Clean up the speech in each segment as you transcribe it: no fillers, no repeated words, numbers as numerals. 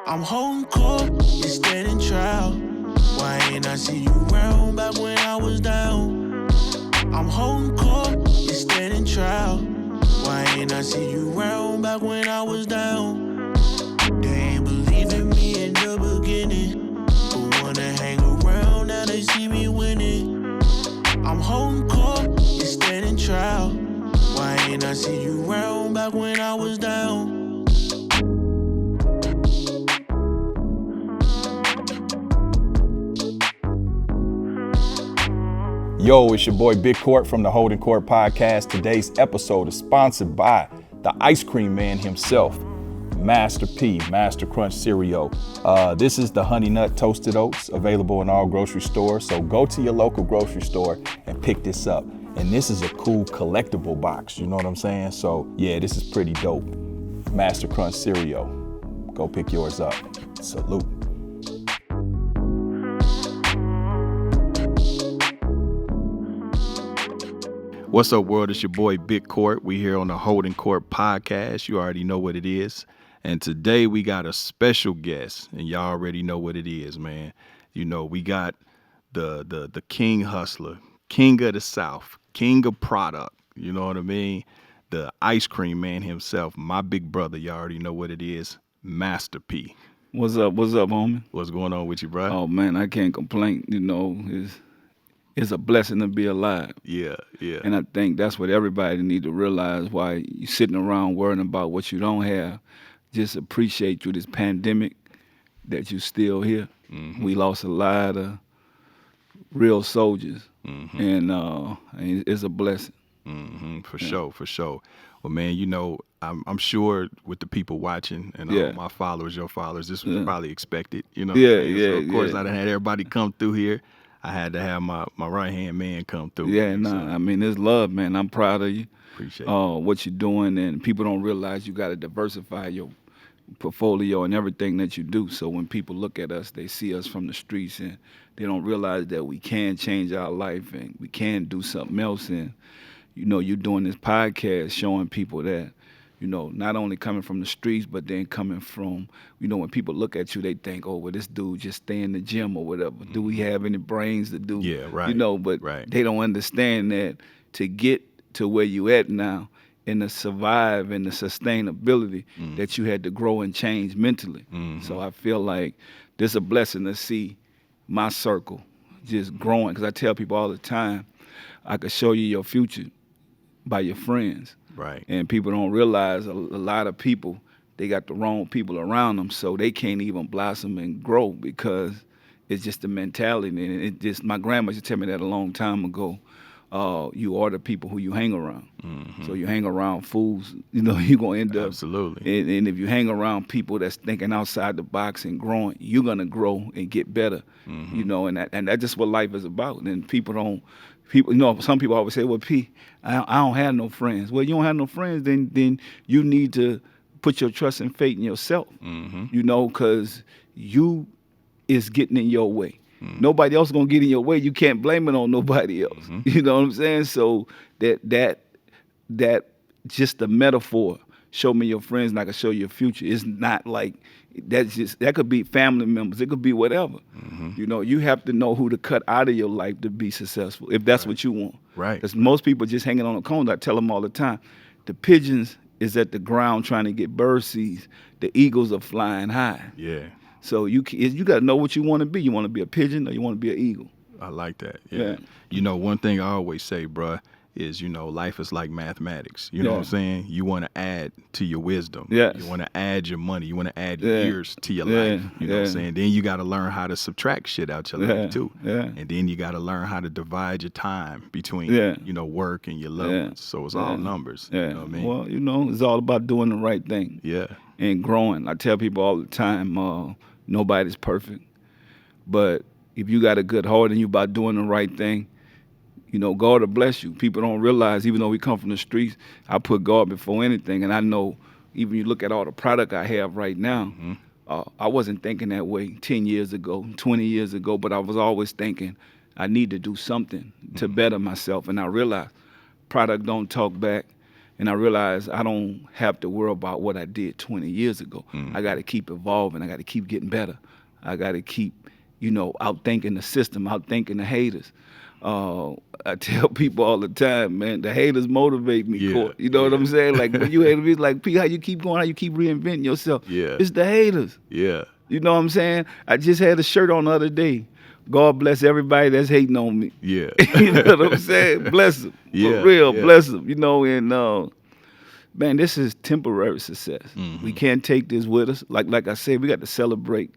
I'm holding court, you standing trial. Why ain't I see you round back when I was down? I'm holding court, you standing trial. Why ain't I see you round back when I was down? They ain't believe in me in the beginning, but wanna hang around now they see me winning. I'm holding court, you standing trial. Why ain't I see you round back when I was down? Yo, it's your boy Big Court from the Holding Court Podcast. Today's episode is sponsored by the ice cream man himself, Master P, Master Crunch Cereal. This is the Honey Nut Toasted Oats, available in all grocery stores. So go to your local grocery store and pick this up. And this is a cool collectible box, you know what I'm saying? So yeah, this is pretty dope. Master Crunch Cereal. Go pick yours up. Salute. What's up, world? It's your boy Big Court. We here on the Holding Court Podcast. You already know what it is. And today we got a special guest, and y'all already know what it is, man. You know, we got the king hustler, king of the South, king of product, you know what I mean? The ice cream man himself, my big brother, y'all already know what it is, Master P. What's up, homie? What's going on with you, bro? Oh, man, I can't complain. You know, it's a blessing to be alive. Yeah. And I think that's what everybody need to realize, why you sitting around worrying about what you don't have. Just appreciate through this pandemic that you still here. Mm-hmm. We lost a lot of real soldiers, and it's a blessing. Mm-hmm. For sure. Well, man, you know, I'm sure with the people watching and my followers, your followers, this was probably expected, you know? So of course, I done had everybody come through here. I had to have my right-hand man come through. I mean, it's love, man. I'm proud of you. Appreciate what you're doing, and people don't realize you got to diversify your portfolio and everything that you do. So when people look at us, they see us from the streets, and they don't realize that we can change our life and we can do something else. And, you know, you're doing this podcast showing people that, you know, not only coming from the streets, but then coming from, you know, when people look at you, they think, oh, well, this dude just stay in the gym or whatever. Mm-hmm. Do we have any brains to do? Yeah, right. You know, but they don't understand that to get to where you at now and to survive and the sustainability that you had to grow and change mentally. Mm-hmm. So I feel like this is a blessing to see my circle just growing. Because I tell people all the time, I could show you your future by your friends. Right. And people don't realize a lot of people, they got the wrong people around them, so they can't even blossom and grow because it's just the mentality. And it just, my grandma used to tell me that a long time ago. You are the people who you hang around. Mm-hmm. So you hang around fools, you know, you're going to end up. Absolutely. And if you hang around people that's thinking outside the box and growing, you're going to grow and get better, you know, and that's just what life is about. And people, you know, some people always say, well, P, I don't have no friends. Well, you don't have no friends, then you need to put your trust and faith in yourself, you know, because you is getting in your way. Nobody else is going to get in your way. You can't blame it on nobody else. You know what I'm saying? So that just the metaphor, show me your friends and I can show you your future. It's not like, that could be family members. It could be whatever. You know, you have to know who to cut out of your life to be successful, if that's what you want. Right. Because most people just hanging on the cones. I tell them all the time, the pigeons is at the ground trying to get bird seeds. The eagles are flying high. Yeah. So you got to know what you want to be. You want to be a pigeon or you want to be an eagle? I like that. Yeah. You know, one thing I always say, bruh, is, you know, life is like mathematics. You know what I'm saying? You want to add to your wisdom. Yes. You want to add your money. You want to add years to your life. You know what I'm saying? Then you got to learn how to subtract shit out your life too. Yeah. And then you got to learn how to divide your time between, you know, work and your loved ones. So it's all numbers. Yeah. You know what I mean? Well, you know, it's all about doing the right thing. Yeah. And growing. I tell people all the time, nobody's perfect. But if you got a good heart and you about doing the right thing, you know, God will bless you. People don't realize, even though we come from the streets, I put God before anything. And I know, even you look at all the product I have right now, I wasn't thinking that way 10 years ago, 20 years ago, but I was always thinking I need to do something to better myself. And I realized product don't talk back And I realized I don't have to worry about what I did 20 years ago. I got to keep evolving. I got to keep getting better. I got to keep, outthinking the system, outthinking the haters. I tell people all the time, man, the haters motivate me. Yeah, Court. You know what I'm saying? Like, when you hate me, it's like, P, how you keep going, how you keep reinventing yourself. Yeah. It's the haters. Yeah. You know what I'm saying? I just had a shirt on the other day. God bless everybody that's hating on me. Yeah. You know what I'm saying? Bless them. Yeah, For real, yeah. bless them. And, man, this is temporary success. Mm-hmm. We can't take this with us. Like I said, we got to celebrate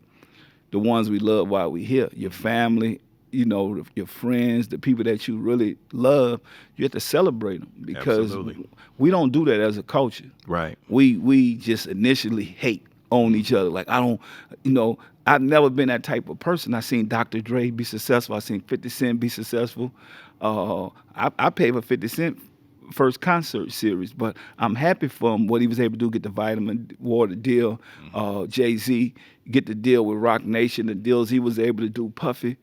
the ones we love while we're here. Your family, your friends, the people that you really love, you have to celebrate them because Absolutely. we don't do that as a culture. Right. We just initially hate on each other. Like, I don't, I've never been that type of person. I seen Dr. Dre be successful. I seen 50 Cent be successful. I paid for 50 Cent first concert series, but I'm happy for him what he was able to do, get the Vitamin Water deal, Jay-Z, get the deal with Rock Nation, the deals he was able to do, Puffy.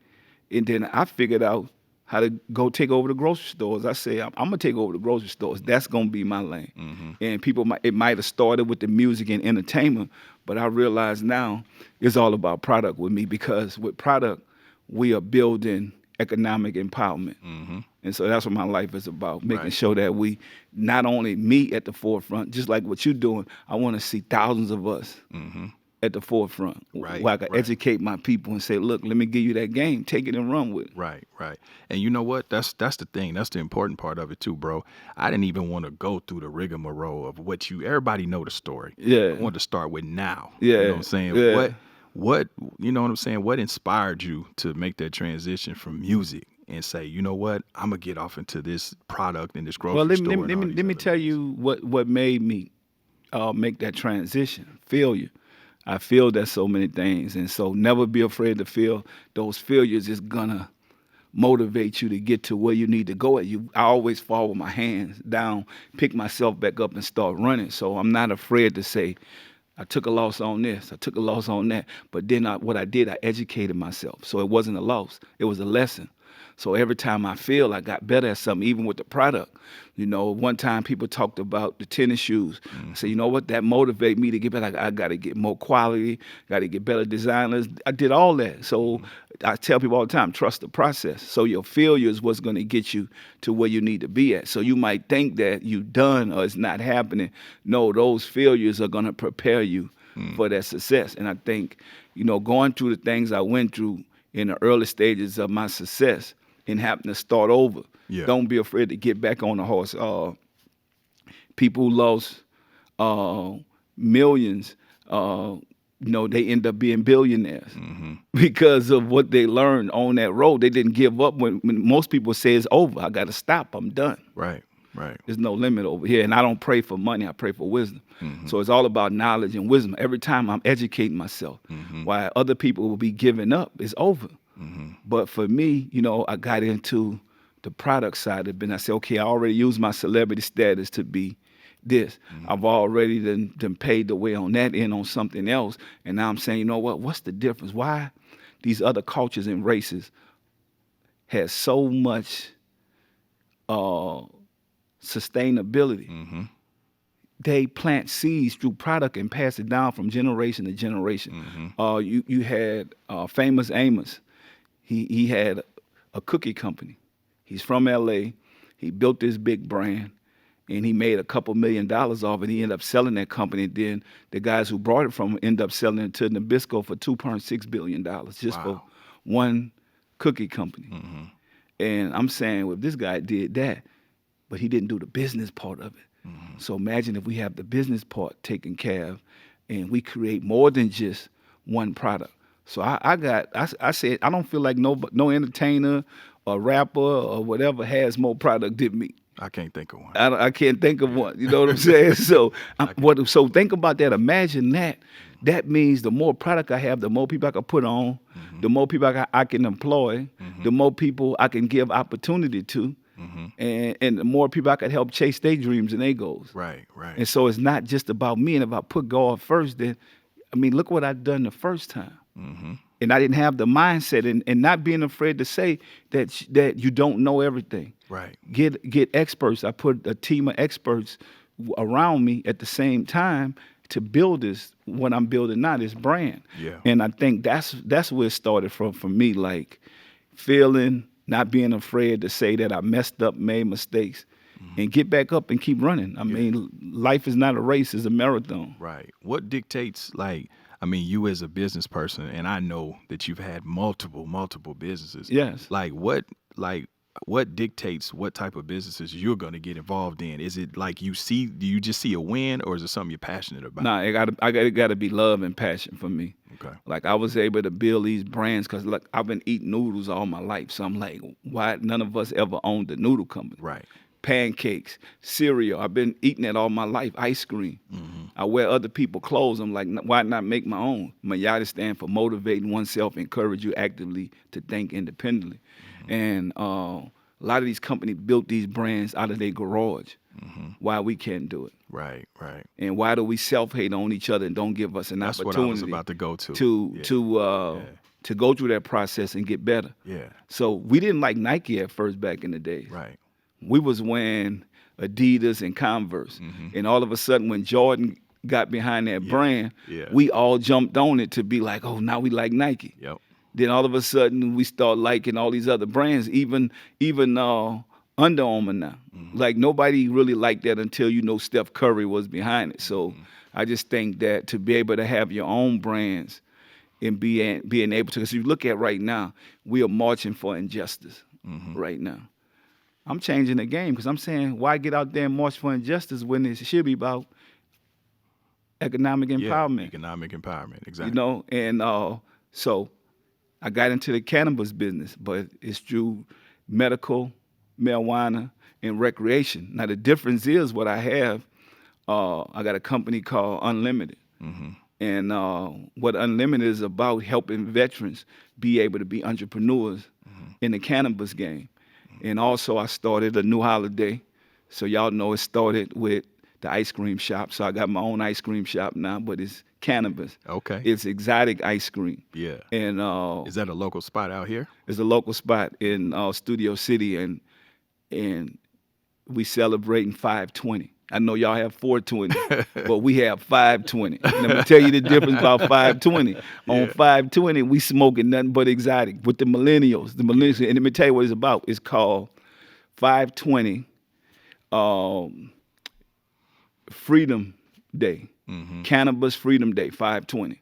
And then I figured out how to go take over the grocery stores. I say, I'm going to take over the grocery stores. That's going to be my lane. Mm-hmm. And it might have started with the music and entertainment, but I realize now it's all about product with me, because with product, we are building economic empowerment. Mm-hmm. And so that's what my life is about, making Right. sure that we not only me at the forefront, just like what you're doing, I want to see thousands of us Mm-hmm. at the forefront, Right, where I can right. educate my people and say, look, let me give you that game, take it and run with it. Right, right. And you know what? That's the thing. That's the important part of it too, bro. I didn't even want to go through the rigmarole of everybody know the story. Yeah. I wanted to start with now. Yeah, You know what I'm saying? yeah. What you know what I'm saying? What inspired you to make that transition from music and say, you know what? I'm gonna get off into this product and this grocery Well, let store. me and all these let me other tell things. you what made me make that transition. Failure. I failed at so many things, and so never be afraid to fail. Those failures is gonna motivate you to get to where you need to go. I always fall with my hands down, pick myself back up, and start running. So I'm not afraid to say, I took a loss on this, I took a loss on that. But then what I did, I educated myself. So it wasn't a loss, it was a lesson. So every time I fail, I got better at something, even with the product. One time people talked about the tennis shoes. I said, you know what, that motivated me to get better. I got to get more quality, got to get better designers. I did all that. So I tell people all the time, trust the process. So your failure is what's going to get you to where you need to be at. So you might think that you're done or it's not happening. No, those failures are going to prepare you for that success. And I think, going through the things I went through in the early stages of my success and having to start over, Yeah. don't be afraid to get back on the horse. People who lost millions, they end up being billionaires because of what they learned on that road. They didn't give up when most people say it's over. I got to stop. I'm done. Right, right. There's no limit over here. And I don't pray for money. I pray for wisdom. So it's all about knowledge and wisdom. Every time I'm educating myself, while other people will be giving up, it's over. But for me, I got into the product side of it. I said, okay, I already used my celebrity status to be this. I've already done paid the way on that end on something else. And now I'm saying, you know what? What's the difference? Why these other cultures and races have so much sustainability? They plant seeds through product and pass it down from generation to generation. You had famous Amos. He had a cookie company. He's from LA. He built this big brand, and he made a couple $1 million off it. He ended up selling that company. Then the guys who brought it from him ended up selling it to Nabisco for $2.6 billion just for one cookie company. And I'm saying, well, this guy did that, but he didn't do the business part of it. So imagine if we have the business part taken care of, and we create more than just one product. So I said, I don't feel like no entertainer or rapper or whatever has more product than me. I can't think of one. I can't think of one. You know what I'm saying? So so think about that. Imagine that. That means the more product I have, the more people I can put on, the more people I can employ, the more people I can give opportunity to, and the more people I can help chase their dreams and their goals. Right, right. And so it's not just about me. And if I put God first, then, look what I've done the first time. And I didn't have the mindset and not being afraid to say that you don't know everything. Right. Get experts. I put a team of experts around me at the same time to build what I'm building now, this brand. Yeah. And I think that's where it started from for me, like feeling, not being afraid to say that I messed up, made mistakes, and get back up and keep running. I mean, life is not a race, it's a marathon. Right. What dictates, you as a business person, and I know that you've had multiple businesses. Yes. What dictates what type of businesses you're going to get involved in? Is it like do you just see a win, or is it something you're passionate about? Nah, it gotta be love and passion for me. Okay. Like I was able to build these brands because look, I've been eating noodles all my life. So I'm like, why none of us ever owned a noodle company? Right. Pancakes, cereal. I've been eating it all my life. Ice cream. I wear other people's clothes. I'm like, why not make my own? Mayada stand for motivating oneself, encourage you actively to think independently. And a lot of these companies built these brands out of their garage. Why we can't do it? Right. And why do we self-hate on each other and don't give us an That's opportunity? what I was about to go to. To go through that process and get better. Yeah. So we didn't like Nike at first back in the day. Right. We was wearing Adidas and Converse. And all of a sudden when Jordan got behind that brand, we all jumped on it to be like, oh, now we like Nike. Yep. Then all of a sudden we start liking all these other brands, even Under Armour now. Like nobody really liked that until Steph Curry was behind it. So I just think that to be able to have your own brands and being able to, because you look at right now, we are marching for injustice right now. I'm changing the game because I'm saying, why get out there and march for injustice when it should be about economic empowerment? Economic empowerment, exactly. And so I got into the cannabis business, but it's through medical, marijuana, and recreation. Now the difference is what I have, I got a company called Unlimited. And what Unlimited is about, helping veterans be able to be entrepreneurs in the cannabis game. And also I started a new holiday. So y'all know it started with the ice cream shop. So I got my own ice cream shop now, but it's cannabis. Okay. It's exotic ice cream. Yeah. And is that a local spot out here? It's a local spot in Studio City, and we celebrating 520. I know y'all have 420, but we have 520. And let me tell you the difference about 520. On 520, we smoking nothing but exotic with the millennials. And let me tell you what it's about. It's called 520 Freedom Day. Cannabis Freedom Day, 520.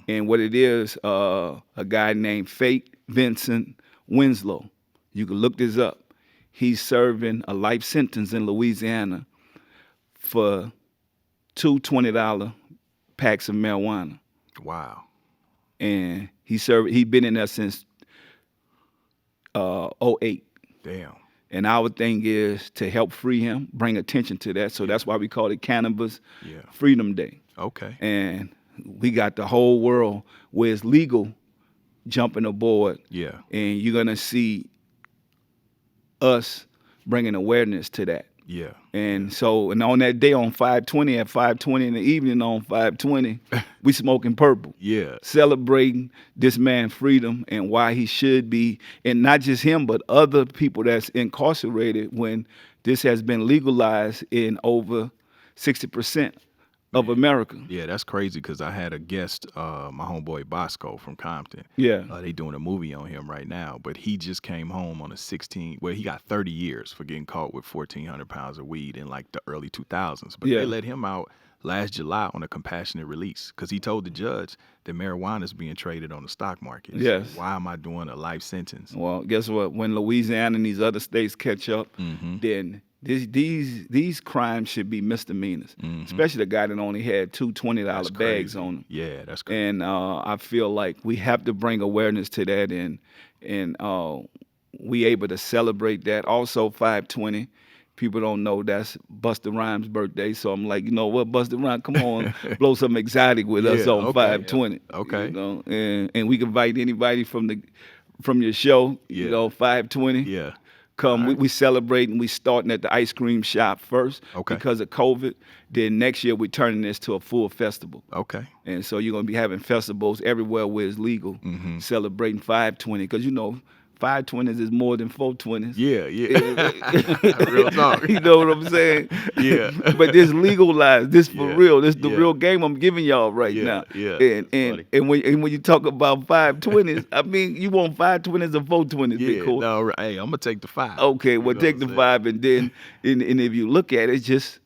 And what it is, a guy named Fate Vincent Winslow. You can look this up. He's serving a life sentence in Louisiana for two $20 packs of marijuana. Wow. And he's been in there since 2008. Damn. And our thing is to help free him, bring attention to that. So that's why we call it Cannabis Freedom Day. Okay. And we got the whole world where it's legal jumping aboard. Yeah. And you're going to see us bringing awareness to that. Yeah. And so, and on that day on 520, at 520 in the evening on 520, we smoking purple. Yeah. Celebrating this man's freedom and why he should be, and not just him, but other people that's incarcerated when this has been legalized in over 60% of America. Yeah, that's crazy because I had a guest, my homeboy Bosco from Compton. Yeah. They doing a movie on him right now, but he just came home on he got 30 years for getting caught with 1,400 pounds of weed in like the early 2000s. But they let him out last July on a compassionate release because he told the judge that marijuana is being traded on the stock market. Yes. So why am I doing a life sentence? Well, guess what? When Louisiana and these other states catch up, then these crimes should be misdemeanors, especially the guy that only had two $20 bags on him. Yeah, that's crazy. And I feel like we have to bring awareness to that, and we able to celebrate that. Also, 520. People don't know that's Busta Rhymes' birthday, so I'm like, you know what, Busta Rhymes, come on, blow something exotic with us on 520. Okay. You know, and we can invite anybody from your show. You know, 520. Yeah. Come, we celebrating. We starting at the ice cream shop first because of COVID. Then next year we turning this to a full festival. Okay. And so you're gonna be having festivals everywhere where it's legal, celebrating 520. Because 520s is more than 420s. Yeah. Real talk. You know what I'm saying? Yeah. But this legalized. This for Yeah. real. This the Yeah. real game I'm giving y'all right now. Yeah. And when you talk about 520s, I mean, you want 520s or 420s, Yeah. Big Court? No, hey, I'm gonna take the 5. Okay, well, You know take what the I'm 5, and then and if you look at it, it's just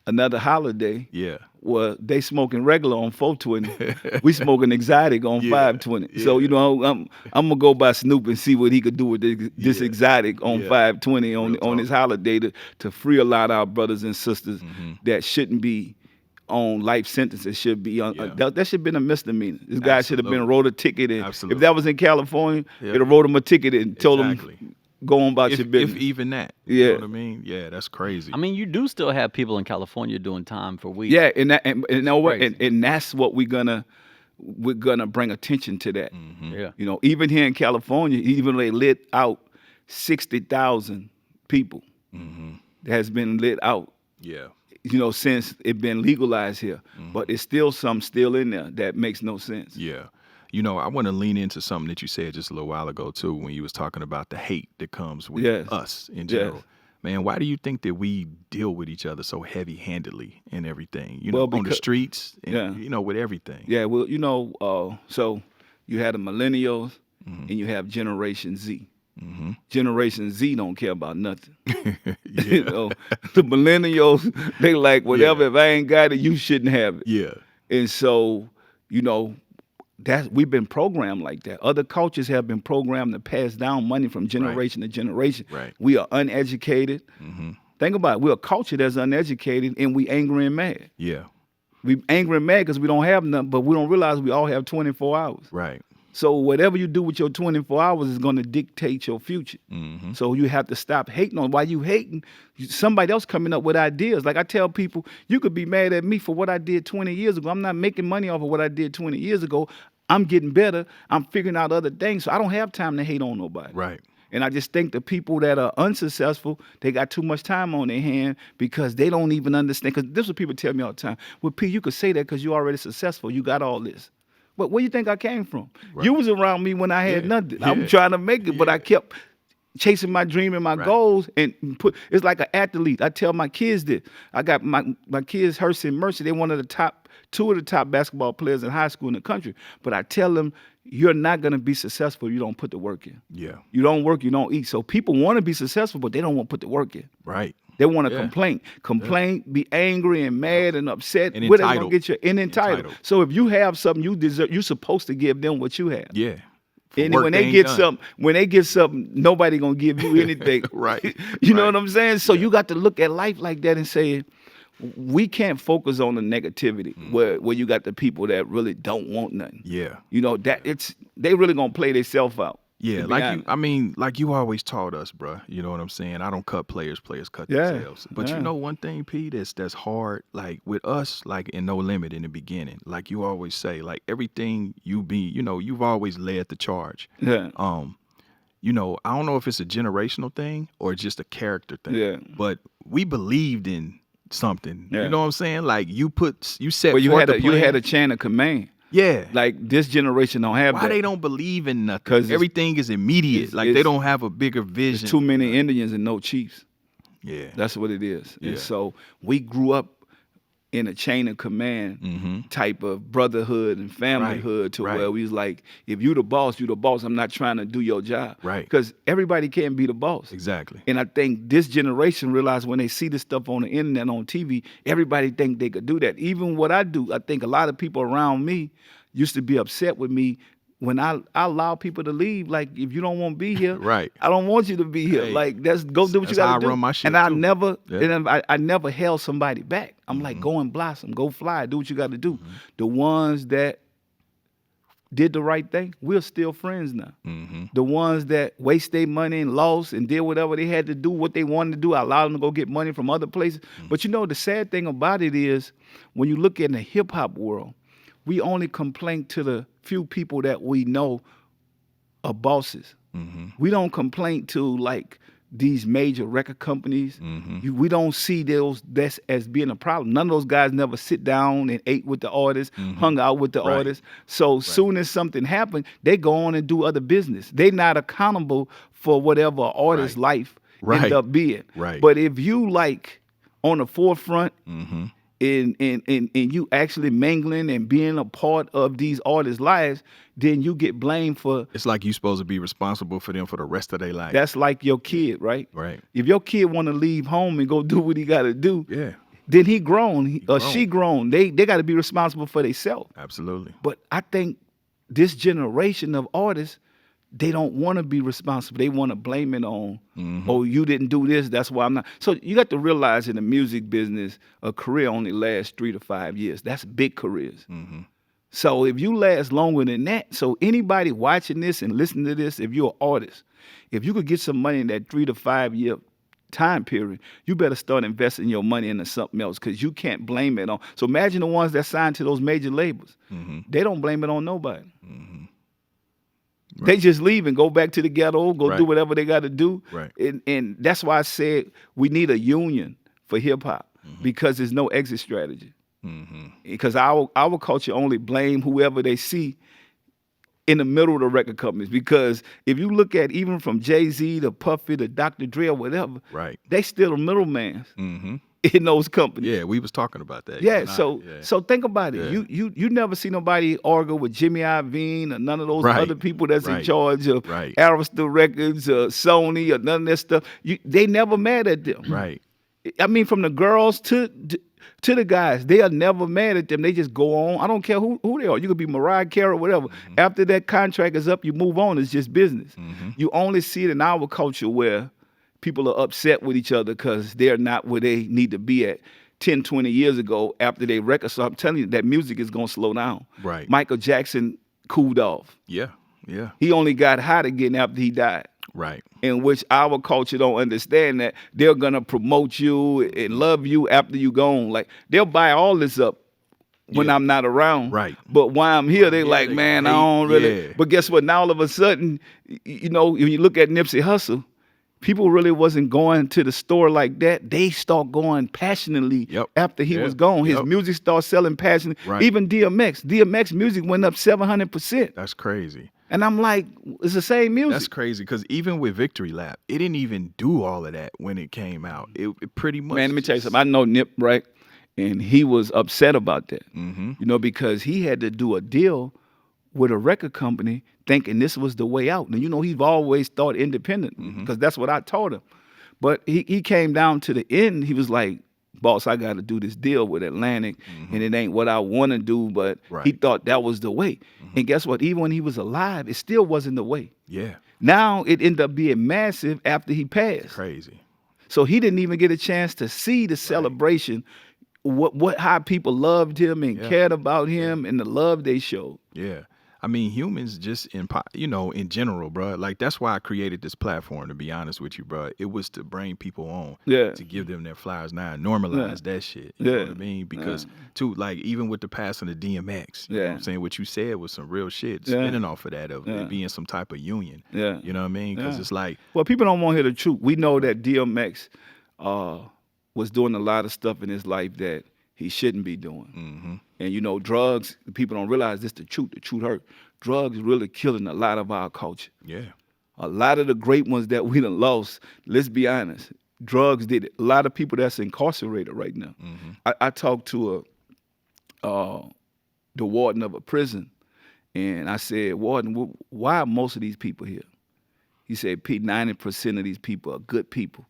another holiday. Yeah. Well, they smoking regular on 420. We smoking exotic on 520. So yeah. I'm gonna go by Snoop and see what he could do with this exotic on 520 on his holiday to free a lot of our brothers and sisters that shouldn't be on life sentences. Should be on that should have been a misdemeanor. This guy should have been wrote a ticket, and if that was in California, it'd have wrote him a ticket and told him go on about your business. If even that. You know what I mean? Yeah, that's crazy. I mean, you do still have people in California doing time for weed. Yeah, and that's what we're gonna bring attention to that. Yeah. You know, even here in California, even they lit out 60,000 people that has been lit out. Yeah. You know, since it been legalized here, but it's still some still in there that makes no sense. Yeah. You know, I want to lean into something that you said just a little while ago, too, when you was talking about the hate that comes with us in general. Yes. Man, why do you think that we deal with each other so heavy-handedly and everything? You know, on the streets, and, you know, with everything. Yeah, well, you know, so you had the millennials and you have Generation Z. Generation Z don't care about nothing. You know, the millennials, they like whatever. If I ain't got it, you shouldn't have it. Yeah. And so, you know, we've been programmed like that. Other cultures have been programmed to pass down money from generation to generation. Right. We are uneducated. Think about it. We're a culture that's uneducated, and we angry and mad. Yeah. We angry and mad because we don't have nothing, but we don't realize we all have 24 hours. Right. So whatever you do with your 24 hours is going to dictate your future. So you have to stop hating on. Why you hating? Somebody else coming up with ideas. Like I tell people, you could be mad at me for what I did 20 years ago. I'm not making money off of what I did 20 years ago. I'm getting better. I'm figuring out other things. So I don't have time to hate on nobody. Right. And I just think the people that are unsuccessful, they got too much time on their hand because they don't even understand. Because this is what people tell me all the time. Well, P, you could say that because you're already successful. You got all this. But where you think I came from? Right. You was around me when I had nothing. I'm trying to make it, but I kept chasing my dream and my goals. And it's like an athlete. I tell my kids this. I got my kids, Hersey and Mercy. They're two of the top basketball players in high school in the country. But I tell them, you're not going to be successful if you don't put the work in. Yeah. You don't work, you don't eat. So people want to be successful, but they don't want to put the work in. Right. They want to complain, be angry and mad and upset. And Where they gonna entitled. get you entitled. So if you have something you deserve, you're supposed to give them what you have. Yeah. And when they get something, nobody gonna give you anything. Right. You know what I'm saying? So you got to look at life like that and say, we can't focus on the negativity where you got the people that really don't want nothing. Yeah. You know, they really gonna play themselves out. Yeah, like you always taught us, bro. You know what I'm saying? I don't cut players cut themselves. But you know one thing, P, that's hard, like with us, like in No Limit in the beginning, like you always say, like everything you've always led the charge. Yeah. You know, I don't know if it's a generational thing or just a character thing. Yeah. But we believed in something. Yeah. You know what I'm saying? Like you set Well, forth the plan. you had a chain of command. Yeah. Like this generation don't have that. Why they don't believe in nothing? 'Cause everything is immediate. Like they don't have a bigger vision. There's too many Indians and no chiefs. Yeah. That's what it is. Yeah. And so we grew up in a chain of command type of brotherhood and familyhood to where we was like, if you the boss, you the boss. I'm not trying to do your job. Right. Because everybody can't be the boss. Exactly. And I think this generation realized when they see this stuff on the internet, on TV, everybody think they could do that. Even what I do, I think a lot of people around me used to be upset with me when I allow people to leave. Like, if you don't want to be here, right, I don't want you to be here. Hey, like, go do what you got to do. I run my shit and I too. never, and I never held somebody back. I'm like, go and blossom, go fly, do what you got to do. The ones that did the right thing, we're still friends now. The ones that waste their money and lost and did whatever they had to do, what they wanted to do, I allowed them to go get money from other places. But you know, the sad thing about it is, when you look in the hip hop world, we only complain to the few people that we know are bosses. We don't complain to like these major record companies, Mm-hmm. we don't see that's as being a problem. None of those guys never sit down and ate with the artists, hung out with the Right. artists. So soon as something happened, they go on and do other business. They're not accountable for whatever artist's Right. life Right. end up being. Right. But if you like on the forefront Mm-hmm. and you actually mingling and being a part of these artists' lives, then you get blamed for. It's like you're supposed to be responsible for them for the rest of their life. That's like your kid, right? Right. If your kid want to leave home and go do what he got to do, Yeah. then he grown, or grown. she grown. They got to be responsible for themselves. Absolutely. But I think this generation of artists, they don't want to be responsible. They want to blame it on, oh, you didn't do this, that's why I'm not. So you got to realize in the music business, a career only lasts 3 to 5 years. That's big careers. Mm-hmm. So if you last longer than that, so anybody watching this and listening to this, if you're an artist, if you could get some money in that 3 to 5 year time period, you better start investing your money into something else, because you can't blame it on. So imagine the ones that signed to those major labels. They don't blame it on nobody. They just leave and go back to the ghetto, go Right. do whatever they got to do. Right. And that's why I said we need a union for hip hop, because there's no exit strategy. Because our culture only blame whoever they see in the middle of the record companies. Because if you look at even from Jay-Z to Puffy to Dr. Dre or whatever, Right. they still the middleman Mm-hmm. in those companies. Yeah, we was talking about that. Yeah, You and I. so think about it. Yeah. You never see nobody argue with Jimmy Iovine or none of those Right. other people that's in Right. charge of Right. Arista Records or Sony or none of that stuff. They never mad at them. Right. I mean, from the girls to the guys, they are never mad at them. They just go on. I don't care who they are. You could be Mariah Carey or whatever. After that contract is up, you move on. It's just business. You only see it in our culture where people are upset with each other because they're not where they need to be at 10, 20 years ago after they record. So I'm telling you, that music is going to slow down. Right. Michael Jackson cooled off. Yeah. Yeah. He only got hot again after he died. Right. In which our culture don't understand that they're gonna promote you and love you after you gone. Like, they'll buy all this up when Yeah. I'm not around. Right. But while I'm here, they like, they man, I hate- don't really. yeah. But guess what? Now all of a sudden, you know, when you look at Nipsey Hussle, people really wasn't going to the store like that. They start going passionately Yep. after he Yep. was gone. His Yep. music started selling passionately. Right. Even DMX music went up 700%. That's crazy. And I'm like, it's the same music. That's crazy, because even with Victory Lap, it didn't even do all of that when it came out. It pretty much. Man, let me tell you something. I know Nip, right? And he was upset about that. Mm-hmm. You know, because he had to do a deal with a record company thinking this was the way out. And you know, he's always thought independent, because that's what I told him. But he came down to the end. He was like, boss, I got to do this deal with Atlantic, and it ain't what I want to do, but Right. he thought that was the way. And guess what? Even when he was alive, it still wasn't the way. Yeah. Now it ended up being massive after he passed. Crazy. So he didn't even get a chance to see the celebration, how people loved him and Yeah. cared about him, and the love they showed. Yeah. I mean, humans just in general, bro. Like, that's why I created this platform, to be honest with you, bro. It was to bring people on, Yeah. to give them their flowers now, normalize that shit. You know Yeah. what I mean? Because too, like, even with the passing of DMX, you know what I'm saying? What you said was some real shit, spinning off of that, of it being some type of union. Yeah. You know what I mean? Because it's like, Well, people don't want to hear the truth. We know that DMX was doing a lot of stuff in his life that he shouldn't be doing. And, you know, drugs, people don't realize this, the truth hurt. Drugs really killing a lot of our culture. yeah. A lot of the great ones that we done lost, let's be honest, drugs did it. A lot of people that's incarcerated right now. I talked to the warden of a prison, and I said, Warden, why are most of these people here? He said, Pete, 90% of these people are good people.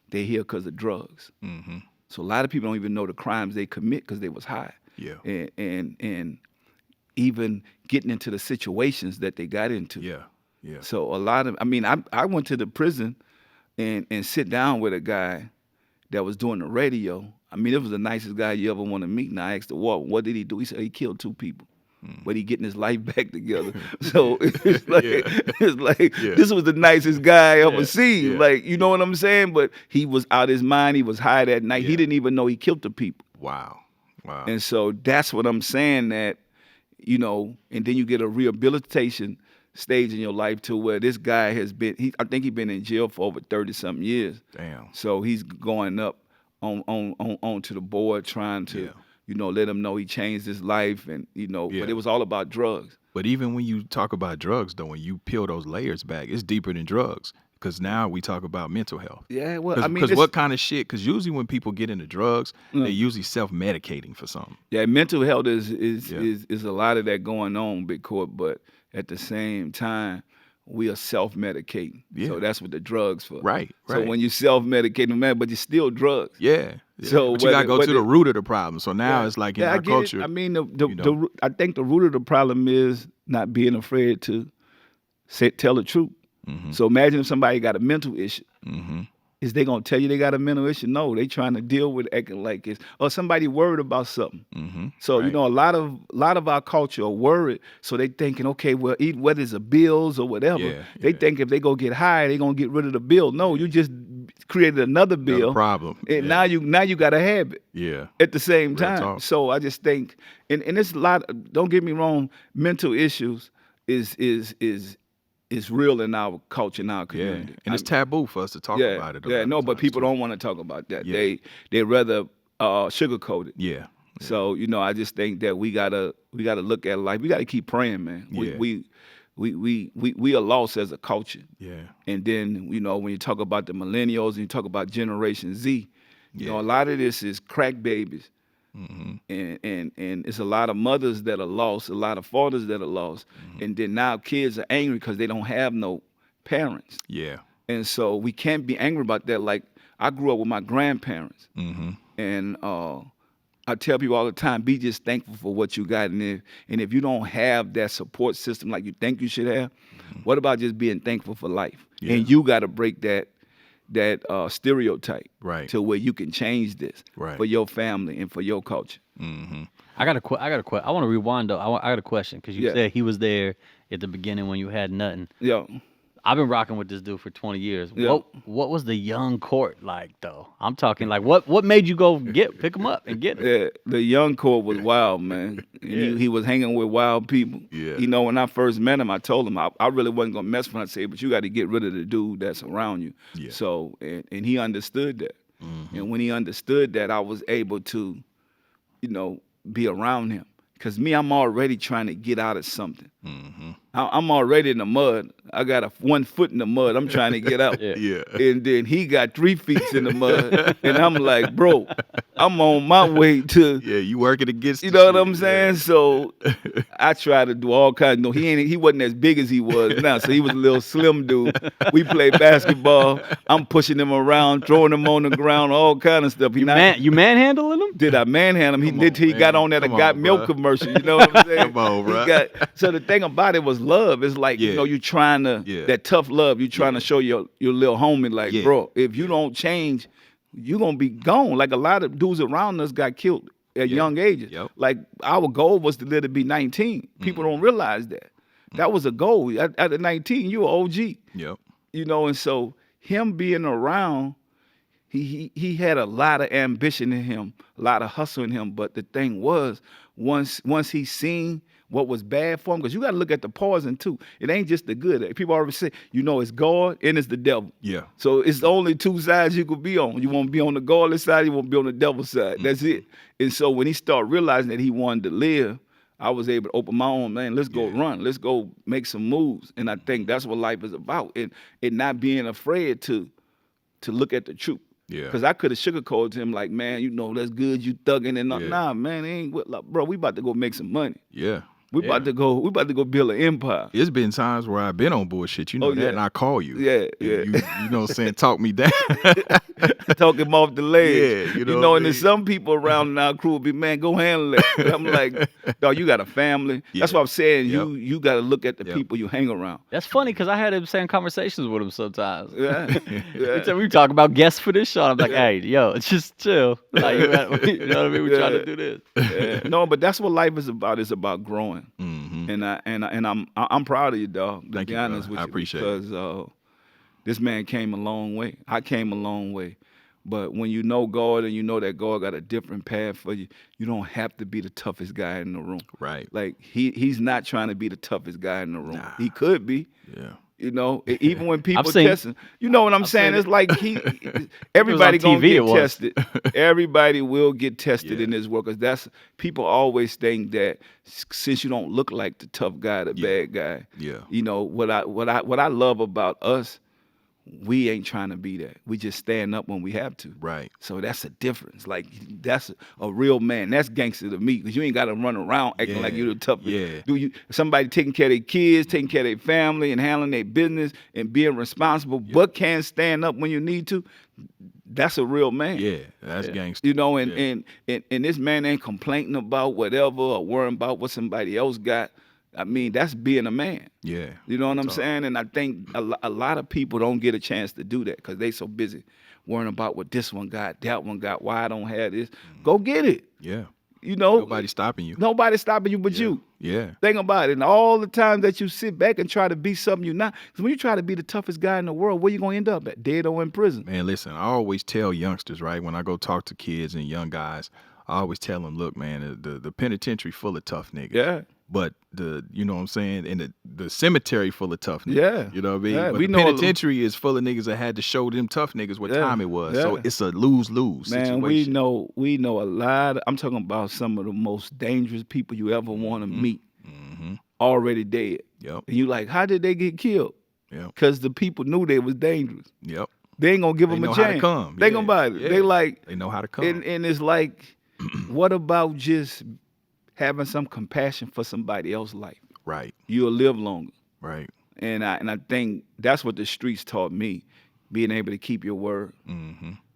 They're here because of drugs. So a lot of people don't even know the crimes they commit because they was high. Yeah. And even getting into the situations that they got into. Yeah. Yeah. So I went to the prison and sit down with a guy that was doing the radio. I mean, it was the nicest guy you ever want to meet. And I asked the warden, what did he do? He said he killed 2 people. But he getting his life back together. So it's like, this was the nicest guy I ever seen. Yeah. Like, you know what I'm saying? But he was out his mind. He was high that night. He didn't even know he killed the people. Wow. Wow. And so that's what I'm saying, that, you know, and then you get a rehabilitation stage in your life to where this guy has been. I think he's been in jail for over 30-something years. Damn. So he's going up on to the board trying to, let him know he changed his life, and but it was all about drugs. But even when you talk about drugs, though, when you peel those layers back, it's deeper than drugs. Because now we talk about mental health. Yeah, well, because what kind of shit? Because usually when people get into drugs, they're usually self-medicating for something. Yeah, mental health is a lot of that going on, Big Court. But at the same time, we are self-medicating. Yeah. So that's what the drugs for. Right. So when you self-medicating, man, but you're still drugs. Yeah. So but you gotta go to the root of the problem. So now it's like in our culture. I mean, I think the root of the problem is not being afraid to tell the truth. Mm-hmm. So imagine if somebody got a mental issue. Mm-hmm. Is they gonna tell you they got a mental issue? No, they trying to deal with acting like it's, or somebody worried about something. Mm-hmm. So a lot of our culture are worried. So they thinking, okay, well, whether it's a bills or whatever, they think if they go get high, they gonna get rid of the bill. No, you just created another bill, another problem, and now you got to have it. Yeah. At the same Real time. talk. So I just think, and it's a lot. Don't get me wrong, mental issues is real in our culture, in our community. And it's taboo for us to talk about it. But people don't want to talk about that. Yeah. They rather sugarcoat it. Yeah. So I just think that we gotta look at life. We gotta keep praying, man. We are lost as a culture. Yeah. And then when you talk about the millennials and you talk about Generation Z, a lot of this is crack babies. Mm-hmm. And it's a lot of mothers that are lost, a lot of fathers that are lost, and then now kids are angry because they don't have no parents. Yeah. And so we can't be angry about that. Like, I grew up with my grandparents, and I tell people all the time, be just thankful for what you got. And if you don't have that support system like you think you should have, what about just being thankful for life? Yeah. And you got to break that stereotype, right, to where you can change this for your family and for your culture. Mm-hmm. I got a question. I want to rewind though. I got a question because you said he was there at the beginning when you had nothing. Yeah. I've been rocking with this dude for 20 years. Yeah. What was the young Court like though? I'm talking like what made you go pick him up and get him? Yeah, the young Court was wild, man. He was hanging with wild people. Yeah. When I first met him, I told him I really wasn't gonna mess with him. I said, but you got to get rid of the dude that's around you. Yeah. So and he understood that. Mm-hmm. And when he understood that, I was able to, be around him. Because I'm already trying to get out of something. Mm-hmm. I'm already in the mud. I got 1 foot in the mud. I'm trying to get out. Yeah. And then he got 3 feet in the mud. And I'm like, bro, I'm on my way to. Yeah, you working against. You know what I'm saying? Yeah. So I try to do all kinds. He wasn't as big as he was now. So he was a little slim dude. We played basketball. I'm pushing him around, throwing him on the ground, all kind of stuff. You manhandling him? Did I manhandle him? He got on that Got Milk commercial. You know what I'm saying? Come on, bro. So the thing about it was love. It's like, you trying to, that tough love, you trying to show your little homie, like, bro, if you don't change, you're going to be gone. Like, a lot of dudes around us got killed at young ages. Yep. Like, our goal was to live to be 19. People don't realize that. That was a goal. At 19, you were OG. Yep. And so him being around, he had a lot of ambition in him, a lot of hustle in him. But the thing was, once he seen what was bad for him, because you got to look at the poison too. It ain't just the good. People always say, it's God and it's the devil. Yeah. So it's the only two sides you could be on. You won't be on the godless side, you won't be on the devil's side. Mm-hmm. That's it. And so when he started realizing that he wanted to live, I was able to open my own, man, let's go run. Let's go make some moves. And I think that's what life is about. And not being afraid to look at the truth. Yeah. Because I could have sugarcoated him like, man, that's good, you thugging and nah, man, it ain't like, bro, we about to go make some money. Yeah. We about to go build an empire. It's been times where I've been on bullshit, that, and I call you. Yeah. You know what I'm saying, talk me down. Talk him off the ledge. Yeah, and then some people around in our crew will be, man, go handle it. But I'm like, dog, you got a family. Yeah. That's what I'm saying. Yep. You got to look at the people you hang around. That's funny because I had the same conversations with him sometimes. Yeah. We talk about guests for this show. I'm like, hey, it's just chill. Like, you know what I mean? We're trying to do this. Yeah. No, but that's what life is about. It's about growing. Mm-hmm. And I'm proud of you, dog. To Thank be you, honest with I you, appreciate it. Because this man came a long way. I came a long way, But when you know God and you know that God got a different path for you, you don't have to be the toughest guy in the room. Right. Like he's not trying to be the toughest guy in the room. Nah. He could be. Yeah. You know, even when people seen- testing, you know what I'm saying? It's like everybody gonna TV, get tested. Everybody will get tested Yeah. in this world, because that's people always think that since you don't look like the tough guy, the bad guy. Yeah. You know what I love about us, we ain't trying to be that. We just stand up when we have to. Right. So that's a difference. Like that's a real man. That's gangster to me, because you ain't got to run around acting like you're the toughest. Yeah. Do you? Somebody taking care of their kids, taking care of their family, and handling their business and being responsible, but can stand up when you need to. That's a real man. Yeah, that's gangster. You know, and this man ain't complaining about whatever or worrying about what somebody else got. I mean, that's being a man. Yeah. You know what I'm saying? And I think a lot of people don't get a chance to do that because they so busy worrying about what this one got, that one got, why I don't have this. Go get it. Yeah. You know? Nobody's stopping you. Nobody's stopping you but you. Yeah. Think about it. And all the times that you sit back and try to be something you're not. Because when you try to be the toughest guy in the world, where you going to end up at? Dead or in prison? Man, listen, I always tell youngsters, right, when I go talk to kids and young guys, I always tell them, look, man, the penitentiary full of tough niggas. Yeah. But you know what I'm saying, and the cemetery full of tough niggas. Yeah. You know what I mean? Yeah, But we the know penitentiary is full of niggas that had to show them tough niggas what time it was. So it's a lose-lose Man, situation. we know a lot. I'm talking about some of the most dangerous people you ever want to meet. Already dead. Yep. And you like, how did they get killed? Yep. Because the people knew they was dangerous. Yep. They ain't gonna give They them know a how to chance. come. They Yeah. gonna buy it. Yeah. They like, They know how to come. and it's like, what about just having some compassion for somebody else's life? Right. You'll live longer. Right. And I think that's what the streets taught me, being able to keep your word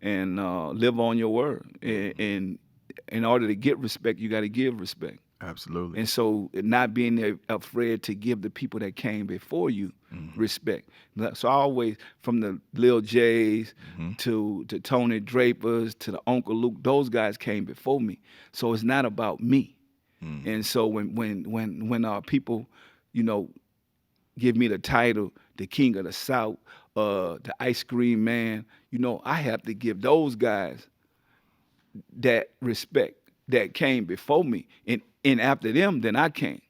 and live on your word. And in order to get respect, you got to give respect. Absolutely. And so not being afraid to give the people that came before you respect. So I always, from the Lil J's to Tony Drapers to the Uncle Luke, those guys came before me. So it's not about me. And so when people, you know, give me the title, the King of the South, the Ice Cream Man, you know, I have to give those guys that respect that came before me. And after them, then I came.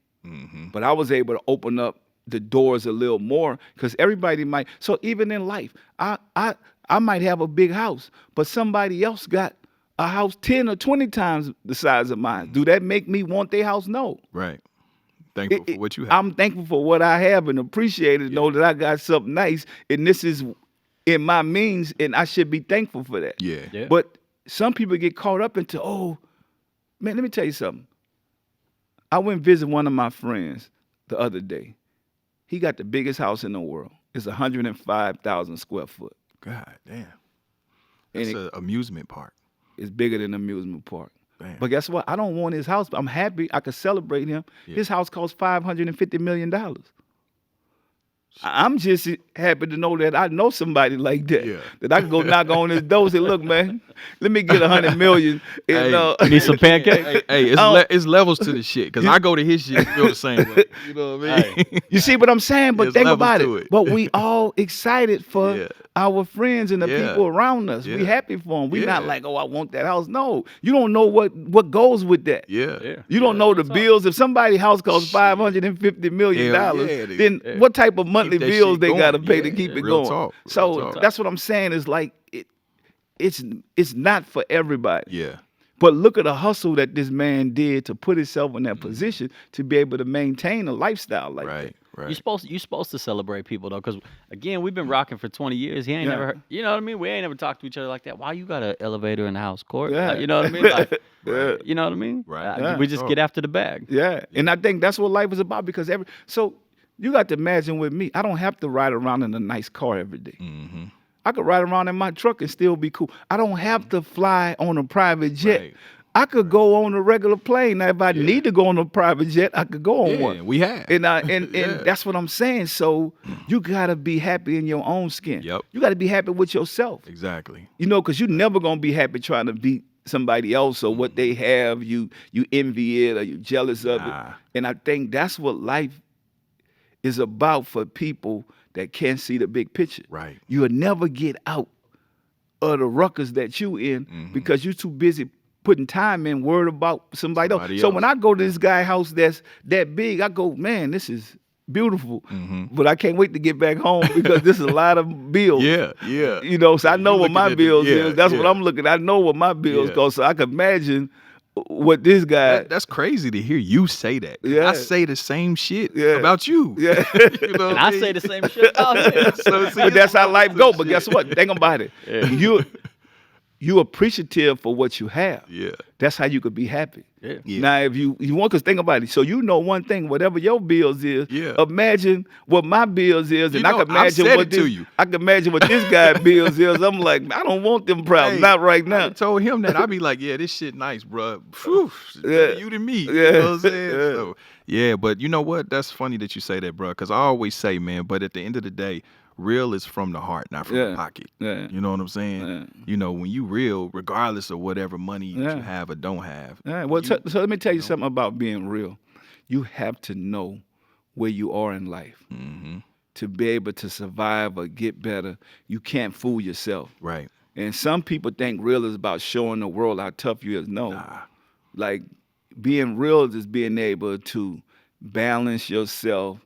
But I was able to open up the doors a little more, because everybody might. So even in life, I might have a big house, but somebody else got a house 10 or 20 times the size of mine. Do that make me want their house? No. Right. Thankful for what you have. I'm thankful for what I have and appreciate it, know that I got something nice, and this is in my means, and I should be thankful for that. Yeah. But some people get caught up into, oh, man, let me tell you something. I went and visited one of my friends the other day. He got the biggest house in the world. It's 105,000 square foot. God damn. And It's an amusement park. It's bigger than an amusement park. Damn. But guess what? I don't want his house, but I'm happy I could celebrate him. Yeah. His house costs $550 million. I'm just happy to know that I know somebody like that. Yeah. That I can go knock on his door and say, look, man, let me get $100 million. And, Hey. Need some pancakes? Hey, it's levels to the shit, because I go to his shit and feel the same way. You know what I mean? you see what I'm saying? But There's think levels about to it. it. But we all excited for Yeah. our friends and the Yeah. people around us. We Yeah. happy for them. We not Yeah. like, oh, I want that house. No, you don't know what goes with that. Yeah. You don't know the bills. If somebody's house costs $550 million, Hell yeah, they- then what type of monthly that bills shit they going. got to pay to Yeah. keep it Real going? talk. So Real talk. that's what I'm saying. Is like it's not for everybody. Yeah. But look at the hustle that this man did to put himself in that position to be able to maintain a lifestyle like that. Right. You supposed to celebrate people though, because again, we've been rocking for 20 years. He ain't Yeah. never heard, you know what I mean? We ain't never talked to each other like that. Why you got an elevator in the house, Court? Yeah. You know what I mean? Like, Yeah. you know what I mean? Right. Yeah. We just get after the bag. Yeah, and I think that's what life is about, because so you got to imagine with me, I don't have to ride around in a nice car every day. I could ride around in my truck and still be cool. I don't have to fly on a private jet. Right. I could go on a regular plane. Now, if I need to go on a private jet, I could go on Yeah, one. we have. And Yeah. that's what I'm saying. So you gotta be happy in your own skin. Yep. You gotta be happy with yourself. Exactly. You know, because you're never gonna be happy trying to beat somebody else or what they have. You envy it or you jealous of Nah. it. And I think that's what life is about for people that can't see the big picture. Right. You'll never get out of the ruckus that you in because you're too busy putting time in, worried about somebody else. So when I go to this guy's house that's that big, I go, man, this is beautiful, but I can't wait to get back home because this is a lot of bills. Yeah. You know, so I know what my bills is. That's what I'm looking at. I know what my bills cost, so I can imagine what this guy. That's crazy to hear you say that. Yeah. I say the same shit about you. Yeah. You know And I say the same shit about him. So, see, But that's how life go. But guess what? Think about it. You appreciative for what you have. Yeah. That's how you could be happy. Yeah. Now, if you want, because think about it. So you know one thing, whatever your bills is, imagine what my bills is, and I can imagine I can imagine what this guy's bills is. I'm like, I don't want them problems, not right now. I told him that. I'd be like, yeah, this shit nice, bro. Phew, you than me. Yeah. You know what I'm saying? So, yeah, but you know what? That's funny that you say that, bro, because I always say, man, but at the end of the day, real is from the heart, not from the pocket. Yeah. You know what I'm saying? Yeah. You know, when you real, regardless of whatever money you have or don't have. Yeah. Well, so let me tell you something about being real. You have to know where you are in life to be able to survive or get better. You can't fool yourself. Right. And some people think real is about showing the world how tough you is. No. Like, being real is being able to balance yourself,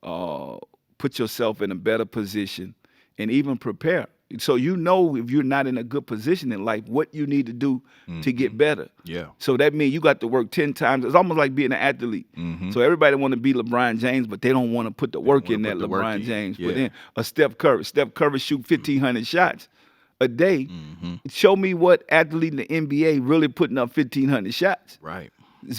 put yourself in a better position, and even prepare. So you know if you're not in a good position in life, what you need to do to get better. Yeah. So that means you got to work 10 times. It's almost like being an athlete. So everybody want to be LeBron James, but they don't want to put the work in that LeBron James put in. A Steph Curry. Steph Curry shoot 1,500 shots a day. Show me what athlete in the NBA really putting up 1,500 shots. Right.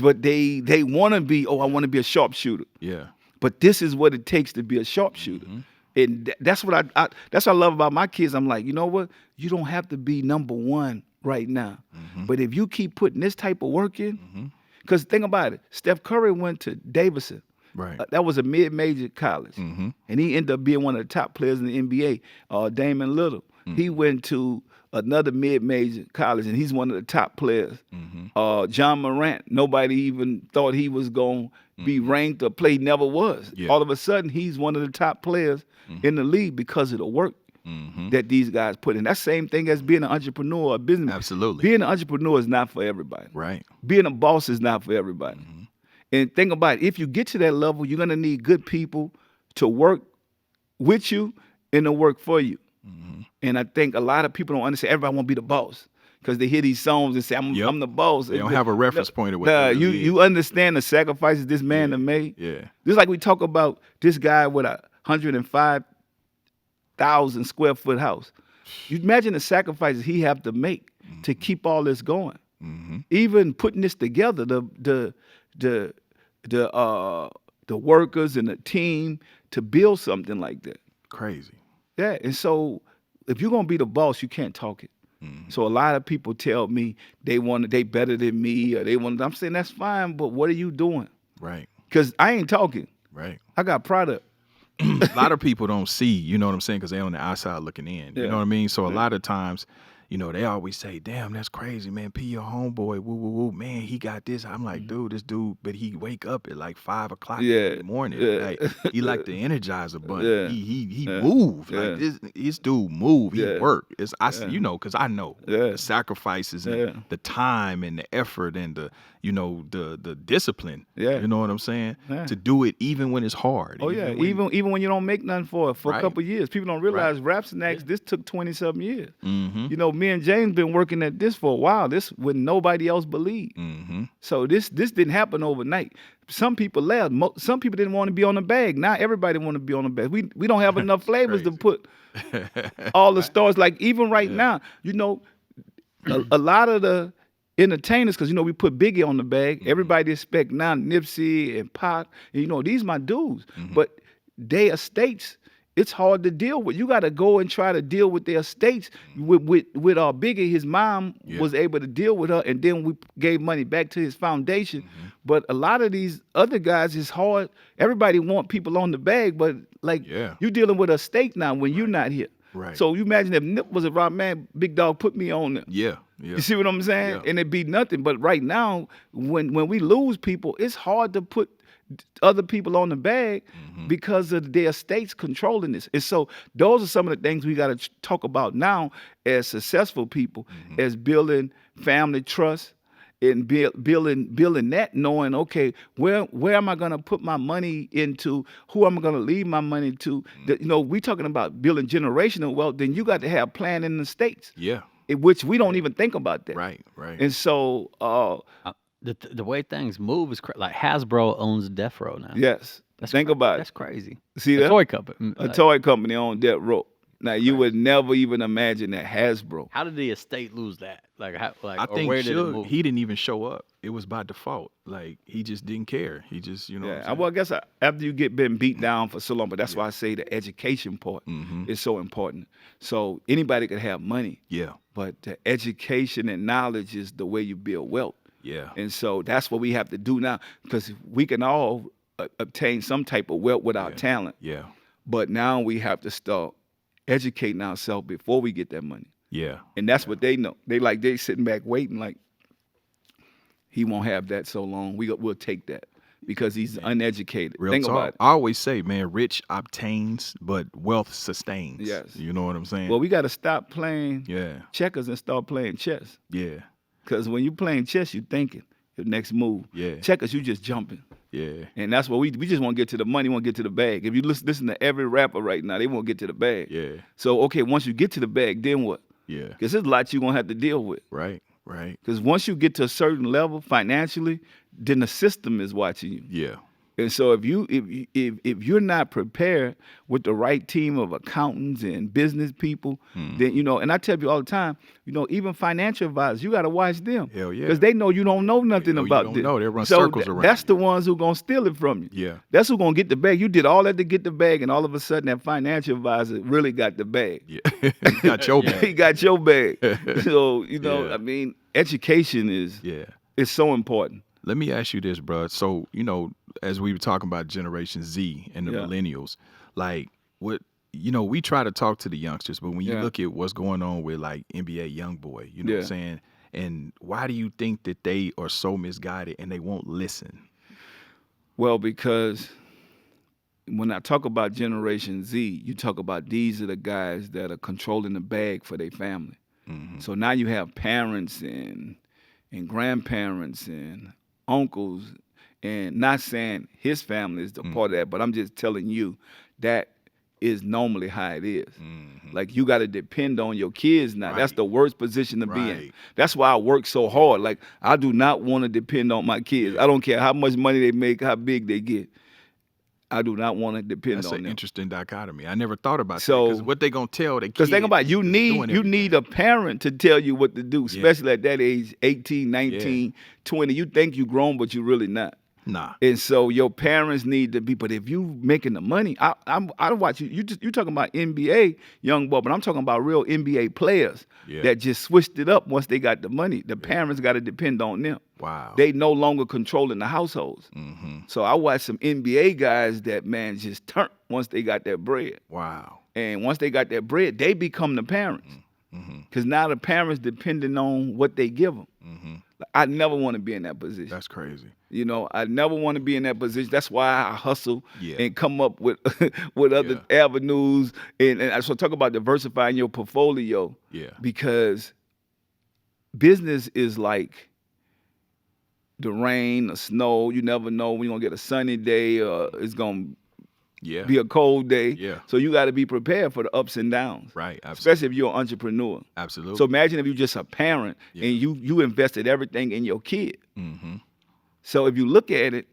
But they want to be, I want to be a sharpshooter. Yeah. But this is what it takes to be a sharpshooter. And that's what that's what I love about my kids. I'm like, you know what? You don't have to be number one right now. But if you keep putting this type of work in, because think about it, Steph Curry went to Davidson. Right. That was a mid-major college. And he ended up being one of the top players in the NBA, Damon Little. He went to another mid-major college, and he's one of the top players. John Morant, nobody even thought he was going to be ranked or play, never was. Yeah. All of a sudden, he's one of the top players in the league because of the work that these guys put in. That same thing as being an entrepreneur or a businessman. Absolutely. Being an entrepreneur is not for everybody. Right. Being a boss is not for everybody. And think about it, if you get to that level, you're going to need good people to work with you and to work for you. And I think a lot of people don't understand. Everybody want to be the boss because they hear these songs and say, I'm the boss. They don't have a reference point of what you understand the sacrifices this man has made. Yeah. Just like we talk about this guy with a 105,000 square foot house. You imagine the sacrifices he have to make to keep all this going. Even putting this together, the workers and the team to build something like that. Crazy. Yeah, and so if you're gonna be the boss, you can't talk it. So a lot of people tell me they better than me, or I'm saying that's fine, but what are you doing? Right. Because I ain't talking. Right. I got product. A lot of people don't see, you know what I'm saying, because they're on the outside looking in. You know what I mean? So a lot of times, you know, they always say, damn, that's crazy, man. P, your homeboy, woo, woo, woo. Man, he got this. I'm like, dude, this dude, but he wake up at like 5 o'clock in the morning. Like, he like the Energizer bunny. He move. Like, this dude move. He work. You know, because I know the sacrifices and the time and the effort and the, you know, the discipline. You know what I'm saying? To do it even when it's hard. Oh, even when you don't make nothing for a couple of years. People don't realize Rap Snacks, this took 20-something years. You know, me and James been working at this for a while. This when nobody else believed. So this didn't happen overnight. Some people left. Some people didn't want to be on the bag. Now everybody want to be on the bag. We don't have enough flavors to put all the stars. Like even right now, you know, a lot of the entertainers, because you know we put Biggie on the bag. Everybody expect now Nipsey and Pac. And, you know, these my dudes, but they estates. It's hard to deal with. You got to go and try to deal with their estates. With Biggie, his mom was able to deal with her, and then we gave money back to his foundation. But a lot of these other guys, it's hard. Everybody want people on the bag, but like you dealing with a estate now when you're not here. Right. So you imagine if Nip was a rock man, Big Dog put me on there. Yeah. You see what I'm saying? And it'd be nothing. But right now, when we lose people, it's hard to put other people on the bag because of their estates controlling this. And so those are some of the things we got to talk about now as successful people, as building family trust and building that, knowing, okay, where am I going to put my money into? Who am I going to leave my money to? We talking about building generational wealth. Then you got to have plan in the estates. Yeah. In which we don't even think about that. Right. And so the way things move is like Hasbro owns Death Row now. Yes. Think about it. That's crazy. See a that? Toy company. A toy company on Death Row. Now you would never even imagine that Hasbro. How did the estate lose that? I think where did it move? He didn't even show up. It was by default. Like he just didn't care. He just, Yeah. Well, I guess after you been beat down for so long, but that's why I say the education part is so important. So anybody could have money. Yeah. But the education and knowledge is the way you build wealth. Yeah. And so that's what we have to do now, because we can all obtain some type of wealth with our talent. Yeah. But now we have to start educating ourselves before we get that money. Yeah. And that's what they know. They sitting back waiting like, he won't have that so long. We'll take that because he's uneducated. Real Think talk. about it. I always say, man, rich obtains, but wealth sustains. Yes. You know what I'm saying? Well, we got to stop playing Yeah. checkers and start playing chess. Yeah. Because when you playing chess, you thinking the next move. Yeah. Checkers, you just jumping. Yeah. And that's what we just want to get to the money, want to get to the bag. If you listen to every rapper right now, they want to get to the bag. Yeah. So, okay, once you get to the bag, then what? Yeah. Because there's a lot you're going to have to deal with. Right. Because once you get to a certain level financially, then the system is watching you. Yeah. And so if you're not prepared with the right team of accountants and business people, then and I tell you all the time, even financial advisors, you got to watch them. Hell yeah. Because they know you don't know nothing about this. You don't know. They run circles around. That's the ones who gonna steal it from you. Yeah. That's who gonna get the bag. You did all that to get the bag, and all of a sudden that financial advisor really got the bag. Yeah. He got your bag. He got your bag. So I mean, education is so important. Let me ask you this, bro. So, as we were talking about Generation Z and the millennials, like we try to talk to the youngsters, but when you look at what's going on with like NBA YoungBoy, you know what I'm saying? And why do you think that they are so misguided and they won't listen? Well, because when I talk about Generation Z, you talk about these are the guys that are controlling the bag for their family. So now you have parents and grandparents and uncles, and not saying his family is the part of that, but I'm just telling you that is normally how it is. Like you got to depend on your kids now. That's the worst position to be in. That's why I work so hard. Like I do not want to depend on my kids. I don't care how much money they make, how big they get. I do not want to depend on them. That's an interesting dichotomy. I never thought about that. So, because what they gonna tell their kids? Because think about it, you need a parent to tell you what to do, especially at that age, 18, 19, 20. You think you grown, but you really not. Nah. And so your parents need to be. But if you making the money, I watch you. You talking about NBA young boy, but I'm talking about real NBA players that just switched it up once they got the money. The parents got to depend on them. Wow. They no longer controlling the households. So I watch some NBA guys that just turn once they got that bread. Wow. And once they got that bread, they become the parents. Because now the parents depending on what they give them. I never want to be in that position. That's crazy. I never want to be in that position. That's why I hustle and come up with other avenues. And so talk about diversifying your portfolio. Yeah. Because business is like the rain, the snow. You never know when you're going to get a sunny day or it's going to be a cold day. Yeah. So you got to be prepared for the ups and downs. Right. Absolutely. Especially if you're an entrepreneur. Absolutely. So imagine if you're just a parent and you invested everything in your kid. So if you look at it,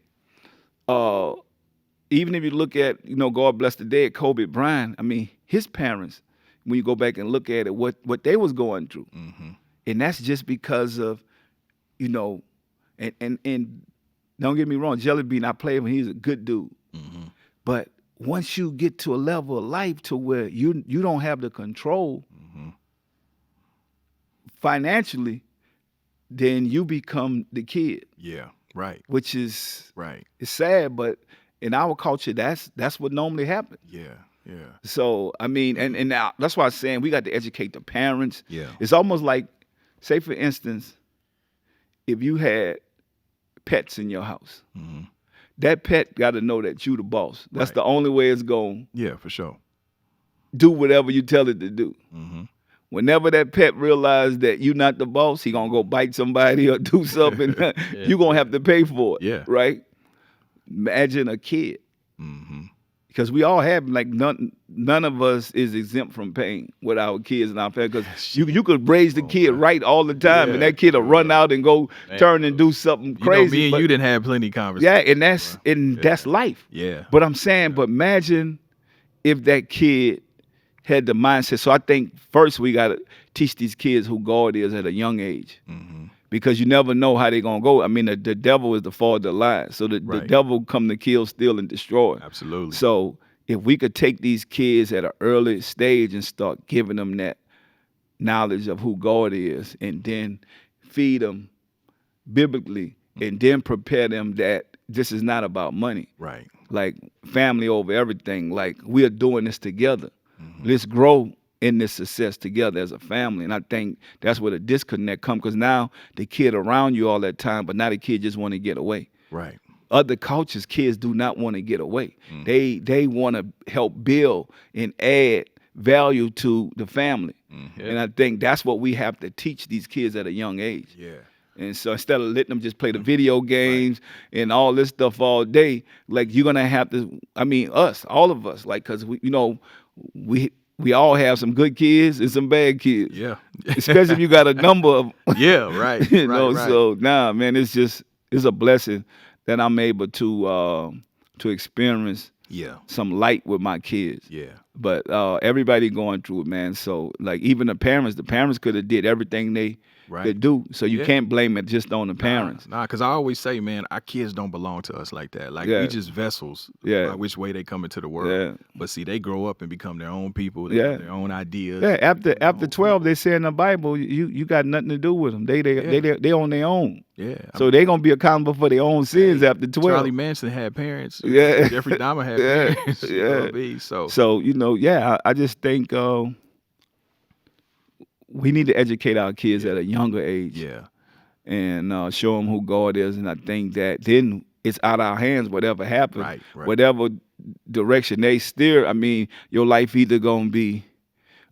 even if you look at, God bless the dead, Kobe Bryant, I mean, his parents, when you go back and look at it, what they was going through. And that's just because of, and don't get me wrong, Jelly Bean, I played him, he's a good dude. But once you get to a level of life to where you don't have the control financially, then you become the kid. Yeah, right. Which is it's sad, but in our culture, that's what normally happens. Yeah. So I mean, and now that's why I'm saying we got to educate the parents. Yeah. It's almost like, say for instance, if you had pets in your house, that pet got to know that you the boss. That's the only way it's going. Yeah, for sure. Do whatever you tell it to do. Mm-hmm. Whenever that pet realizes that you're not the boss, he gonna go bite somebody or do something. You're gonna have to pay for it. Yeah. Right? Imagine a kid. Mm-hmm. Because we all have, like, none of us is exempt from pain with our kids and our family. Because you could raise the kid right all the time, and that kid will run out and go turn and do something crazy. Me and you didn't have plenty of conversations. Yeah, and that's life. Yeah. But I'm saying, but imagine if that kid had the mindset. So I think first we got to teach these kids who God is at a young age. Mm-hmm. Because you never know how they're going to go. I mean, the devil is the father of lies. So the devil come to kill, steal, and destroy. Absolutely. So if we could take these kids at an early stage and start giving them that knowledge of who God is, and then feed them biblically, and then prepare them that this is not about money. Right. Like family over everything. Like, we are doing this together. Mm-hmm. Let's grow in this success together as a family. And I think that's where the disconnect comes, because now the kid around you all that time, but now the kid just want to get away. Right. Other cultures, kids do not want to get away. Mm-hmm. They want to help build and add value to the family. Mm-hmm. And I think that's what we have to teach these kids at a young age. Yeah. And so instead of letting them just play the video games and all this stuff all day, like, you're going to have to, I mean, all of us, like, because we all have some good kids and some bad kids. Yeah. Especially if you got a number of Yeah, right. So man, it's a blessing that I'm able to experience some light with my kids. Yeah. But everybody going through it, man. So, like, even the parents could have did everything they do. So you can't blame it just on the parents. Nah, because I always say, man, our kids don't belong to us like that. Like, we just vessels by which way they come into the world. Yeah. But see, they grow up and become their own people. They have their own ideas. Yeah, after 12, they say in the Bible, you got nothing to do with them. They on their own. Yeah. So they're going to be accountable for their own sins after 12. Charlie Manson had parents. Yeah. Jeffrey Dahmer had parents. So, I just think we need to educate our kids at a younger age. Yeah. And show them who God is. And I think that then it's out of our hands, whatever happens. Right. Whatever direction they steer, I mean, your life either going to be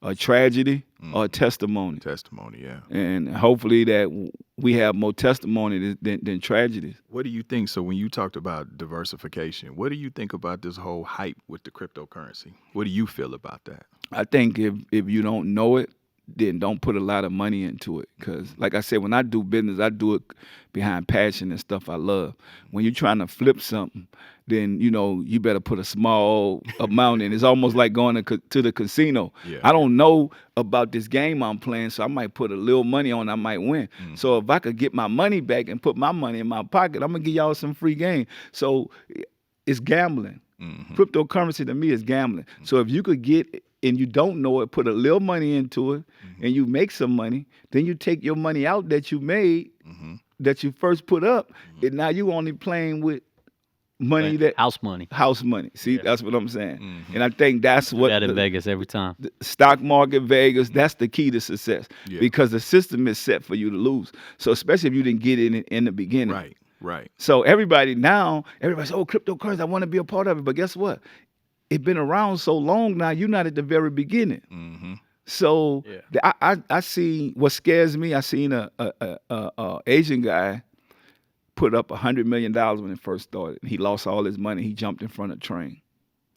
a tragedy or a testimony. Testimony, yeah. And hopefully that we have more testimony than tragedies. What do you think? So when you talked about diversification, what do you think about this whole hype with the cryptocurrency? What do you feel about that? I think if you don't know it, then don't put a lot of money into it. Because, like I said, when I do business, I do it behind passion and stuff I love. When you're trying to flip something, then, you better put a small amount in. It's almost like going to the casino. Yeah. I don't know about this game I'm playing, so I might put a little money on, I might win. Mm-hmm. So if I could get my money back and put my money in my pocket, I'm going to give y'all some free game. So it's gambling. Mm-hmm. Cryptocurrency to me is gambling. Mm-hmm. So if you could get, and you don't know it, put a little money into it, and you make some money, then you take your money out that you made, that you first put up, and now you only playing with money house money. See, that's what I'm saying. And I think that's what that in Vegas every time. The stock market, Vegas, that's the key to success, because the system is set for you to lose. So especially if you didn't get in the beginning. Right. So everybody's cryptocurrency, I want to be a part of it. But guess what? It's been around so long now, you're not at the very beginning. Mm-hmm. So I see what scares me. I seen a Asian guy put up $100 million when it first started. He lost all his money. He jumped in front of a train.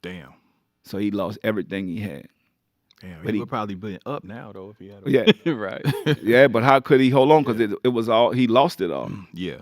Damn. So he lost everything he had. Damn, but he would probably be up now though if he had. Right. Yeah, but how could he hold on? Because it was all, he lost it all. Yeah.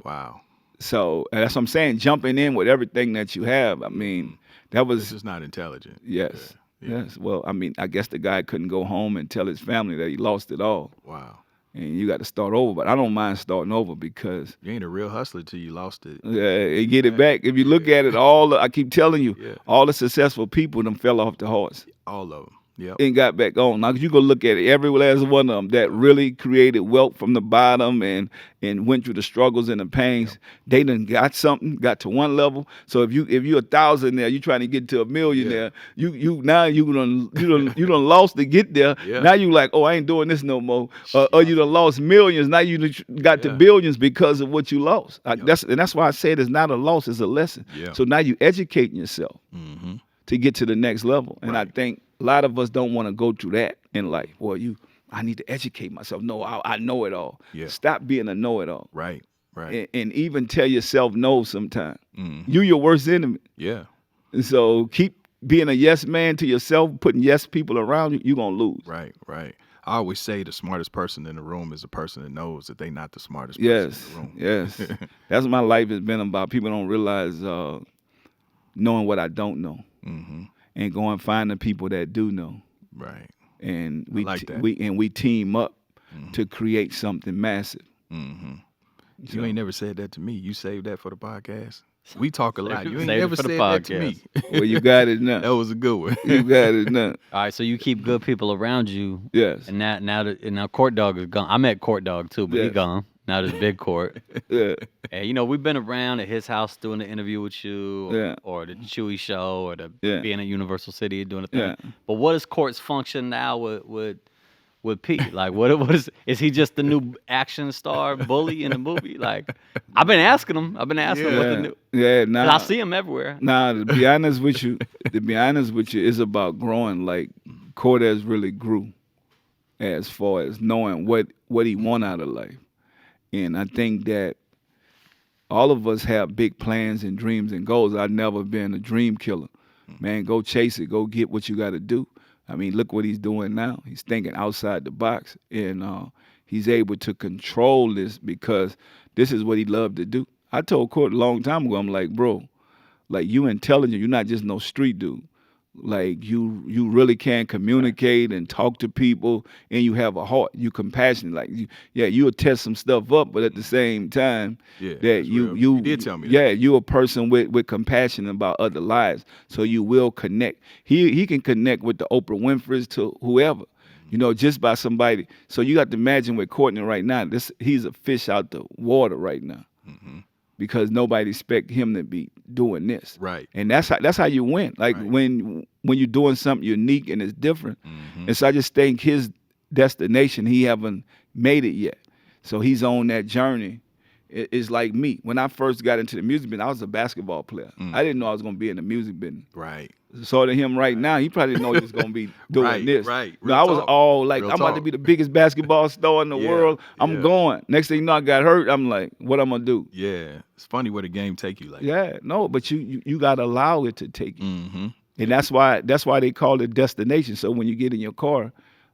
Wow. So that's what I'm saying. Jumping in with everything that you have. I mean, that was. This is not intelligent. Yes. Yeah. Yes. Well, I mean, I guess the guy couldn't go home and tell his family that he lost it all. Wow. And you got to start over. But I don't mind starting over because. You ain't a real hustler till you lost it. Yeah, you get it back. If you look at it, I keep telling you, all the successful people, them fell off the horse. All of them. and got back on. Now, you go look at it, every last one of them that really created wealth from the bottom and went through the struggles and the pains, they done got something, got to one level. So if you're 1,000 there, you trying to get to 1 million there, you done lost to get there. Yeah. Now you like, oh, I ain't doing this no more. Or you done lost millions. Now you got to billions because of what you lost. That's why I said it's not a loss, it's a lesson. Yeah. So now you educating yourself to get to the next level. And I think a lot of us don't want to go through that in life. Well, I need to educate myself. No, I know it all. Yeah. Stop being a know-it-all. Right. And even tell yourself no sometimes. You your worst enemy. Yeah. And so keep being a yes man to yourself, putting yes people around you, you're going to lose. Right. I always say the smartest person in the room is the person that knows that they're not the smartest person in the room. Yes. That's what my life has been about. People don't realize knowing what I don't know. And go and find the people that do know. Right. And we team up to create something massive. You ain't never said that to me. You saved that for the podcast. We talk a lot. You ain't Save it never for the said that to me. Well, you got it now. That was a good one. You got it now. All right, so you keep good people around you. Yes. And now Court Dog is gone. I met Court Dog too, but he gone. Now there's Big Court. Yeah. And we've been around at his house doing the interview with you, or the Chewy show, or being at Universal City doing the thing. Yeah. But what is Court's function now with P? Like, what is he just the new action star bully in the movie? Like, I've been asking him what the new. Yeah, nah. I see him everywhere. Nah, to be honest with you, it's about growing. Like, Court has really grew as far as knowing what he want out of life. And I think that all of us have big plans and dreams and goals. I've never been a dream killer. Man, go chase it. Go get what you got to do. I mean, look what he's doing now. He's thinking outside the box. And he's able to control this because this is what he loved to do. I told Court a long time ago, I'm like, bro, like, you intelligent. You're not just no street dude. Like, you really can communicate and talk to people, and you have a heart. You compassionate. Like, you'll test some stuff up, but at the same time, that you did tell me that. Yeah, you're a person with compassion about other lives, so you will connect. He can connect with the Oprah Winfrey's to whoever, just by somebody. So you got to imagine with Courtney right now. He's a fish out the water right now. Because nobody expect him to be doing this. Right. And that's how you win. Like, when you're doing something unique and it's different. And so I just think his destination, he haven't made it yet. So he's on that journey. It's like me. When I first got into the music business, I was a basketball player. I didn't know I was going to be in the music business. Right. So to him right now, he probably didn't know he was going to be doing this. Right. No, I was all like, I'm about to be the biggest basketball star in the world. I'm going. Next thing you know, I got hurt. I'm like, what I'm going to do? Yeah. It's funny where the game take you like that. No, but you got to allow it to take you. And that's why they call it destination. So when you get in your car,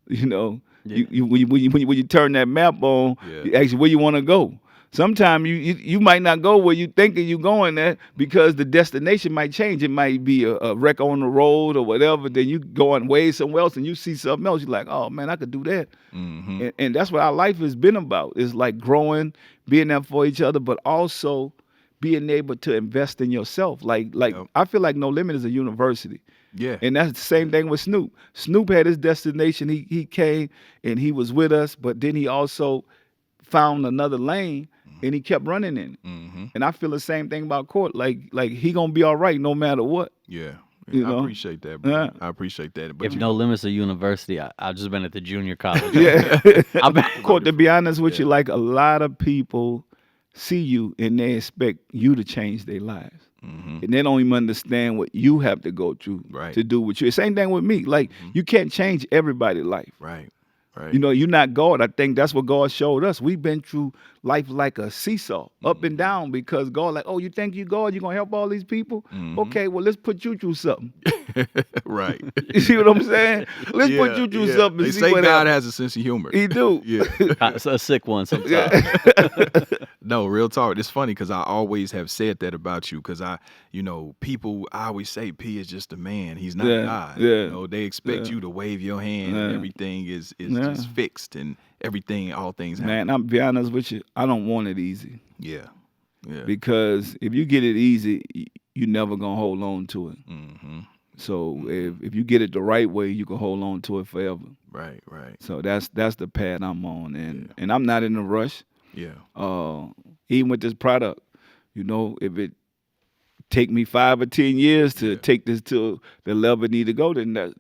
when you turn that map on, you ask where you want to go. Sometimes you might not go where you thinking you going at because the destination might change. It might be a wreck on the road or whatever. Then you going way somewhere else and you see something else. You're like, oh man, I could do that. And that's what our life has been about. It's like growing, being there for each other, but also being able to invest in yourself. Like I feel like No Limit is a university. Yeah. And that's the same thing with Snoop. Snoop had his destination. He came and he was with us, but then he also found another lane and he kept running in it. And I feel the same thing about Court. Like he gonna be all right no matter what. Yeah. I appreciate that, bro. Yeah. I appreciate that. But if No Limit's a university, I've just been at the junior college. I've been Court, to be honest with you, like, a lot of people see you and they expect you to change their lives. And they don't even understand what you have to go through to do what you. Same thing with me. Like, you can't change everybody's life. Right. You're not God. I think that's what God showed us. We've been through life like a seesaw, up and down, because God, like, oh, you think you God? You're going to help all these people? Okay, well, let's put you through something. Right. You see what I'm saying? Let's put you through something. They say God has a sense of humor. He do. It's a sick one sometimes. No, real talk. It's funny because I always have said that about you because I always say P is just a man. He's not God. They expect you to wave your hand and everything is just fixed and all things happen. Man, I'll be honest with you. I don't want it easy. Yeah. Because if you get it easy, you never going to hold on to it. So if you get it the right way, you can hold on to it forever. Right. So that's the path I'm on, and I'm not in a rush. Yeah. Even with this product, if it take me 5 or 10 years to take this to the level it need to go, then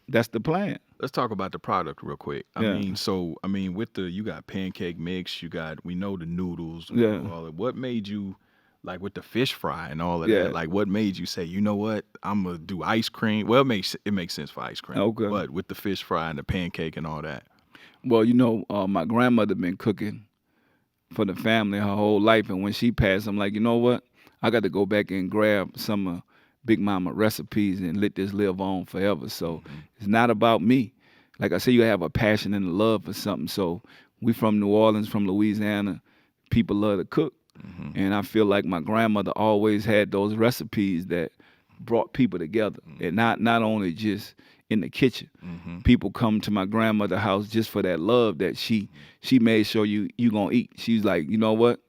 that's the plan. Let's talk about the product real quick. I mean, with you got pancake mix, we know the noodles, all that. What made you, like with the fish fry and all of that, like what made you say, you know what, I'm gonna do ice cream? Well, it makes sense for ice cream. Okay. But with the fish fry and the pancake and all that. Well, my grandmother been cooking for the family her whole life, and when she passed, I'm like, you know what? I got to go back and grab some of Big Mama recipes and let this live on forever. So it's not about me. Like I said, you have a passion and a love for something. So we from New Orleans, from Louisiana. People love to cook. And I feel like my grandmother always had those recipes that brought people together. And not only just in the kitchen. People come to my grandmother's house just for that love that she made sure you gonna eat. She's like, you know what?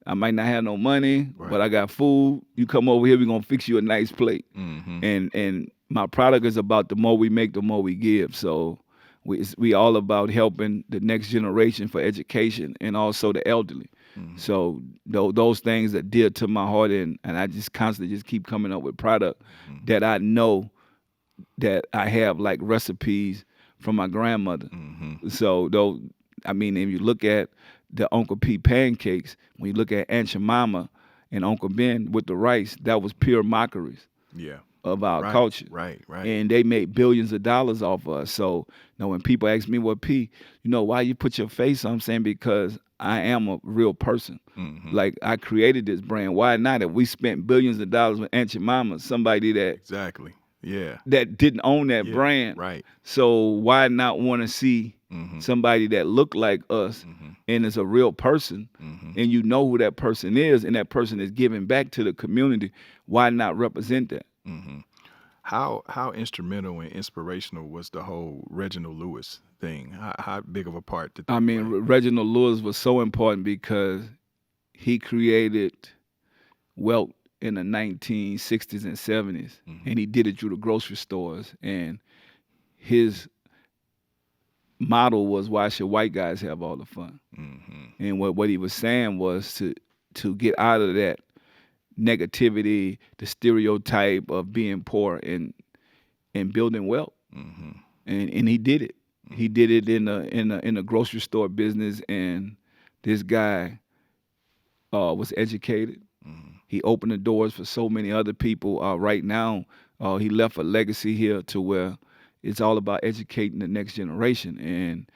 I might not have no money, but I got food. You come over here, we're gonna fix you a nice plate. And my product is about the more we make, the more we give. So we all about helping the next generation for education and also the elderly. So those things are dear to my heart, and I just constantly just keep coming up with product that I know that I have like recipes from my grandmother. So if you look at the Uncle P pancakes, when you look at Aunt Jemima and Uncle Ben with the rice, that was pure mockeries of our culture. Right. And they made billions of dollars off of us. So when people ask me, well, P, why you put your face on? I'm saying because I am a real person. Like I created this brand. Why not? If we spent billions of dollars with Aunt Jemima, somebody that that didn't own that brand. Right. So why not want to see somebody that looked like us and is a real person, and you know who that person is, and that person is giving back to the community? Why not represent that? How instrumental and inspirational was the whole Reginald Lewis thing? How big of a part did that play? Reginald Lewis was so important because he created wealth in the 1960s and 70s, and he did it through the grocery stores. And his motto was, why should white guys have all the fun? And what he was saying was to get out of that negativity, the stereotype of being poor, and building wealth. And he did it. He did it in a grocery store business, and this guy was educated. He opened the doors for so many other people. Right now, he left a legacy here to where it's all about educating the next generation. And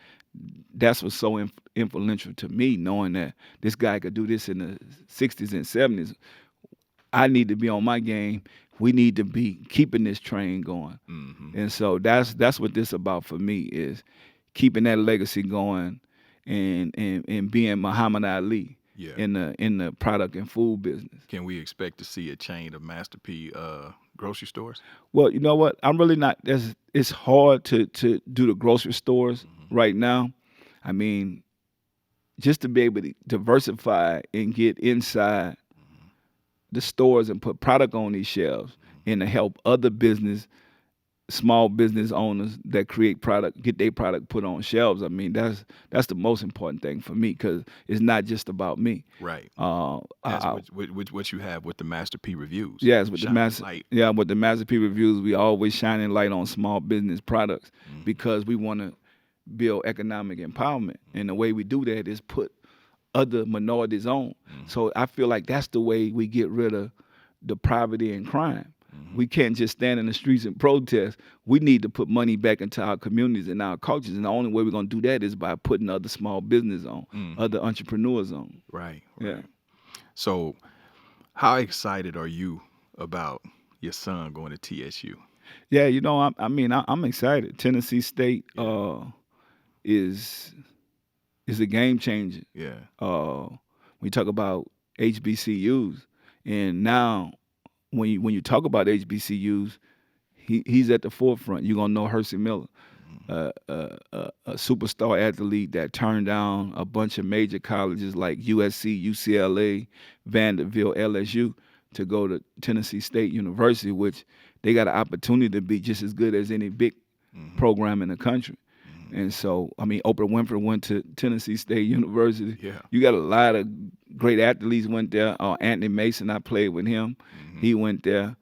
that's what's so influential to me, knowing that this guy could do this in the 60s and 70s. I need to be on my game. We need to be keeping this train going. And so that's what this about for me, is keeping that legacy going and being Muhammad Ali. In the product and food business. Can we expect to see a chain of Master P grocery stores? Well, you know what? I'm really not. It's hard to do the grocery stores right now. I mean, just to be able to diversify and get inside the stores and put product on these shelves and to help other small business owners that create product, get their product put on shelves. I mean, that's the most important thing for me, because it's not just about me. Right. What you have with the Master P reviews. Yes, with the Master P reviews, we always shining light on small business products because we want to build economic empowerment. And the way we do that is put other minorities on. So I feel like that's the way we get rid of the poverty and crime. We can't just stand in the streets and protest. We need to put money back into our communities and our cultures. And the only way we're going to do that is by putting other small business on, other entrepreneurs on. Right. Yeah. So how excited are you about your son going to TSU? Yeah, I'm excited. Tennessee State is a game changer. Yeah. We talk about HBCUs, and now when you talk about HBCUs, he's at the forefront. You're gonna know Hersey Miller, a superstar athlete that turned down a bunch of major colleges like USC, UCLA, Vanderbilt, LSU, to go to Tennessee State University, which they got an opportunity to be just as good as any big program in the country. And so, I mean, Oprah Winfrey went to Tennessee State University. Yeah. You got a lot of great athletes went there. Anthony Mason, I played with him. He went there.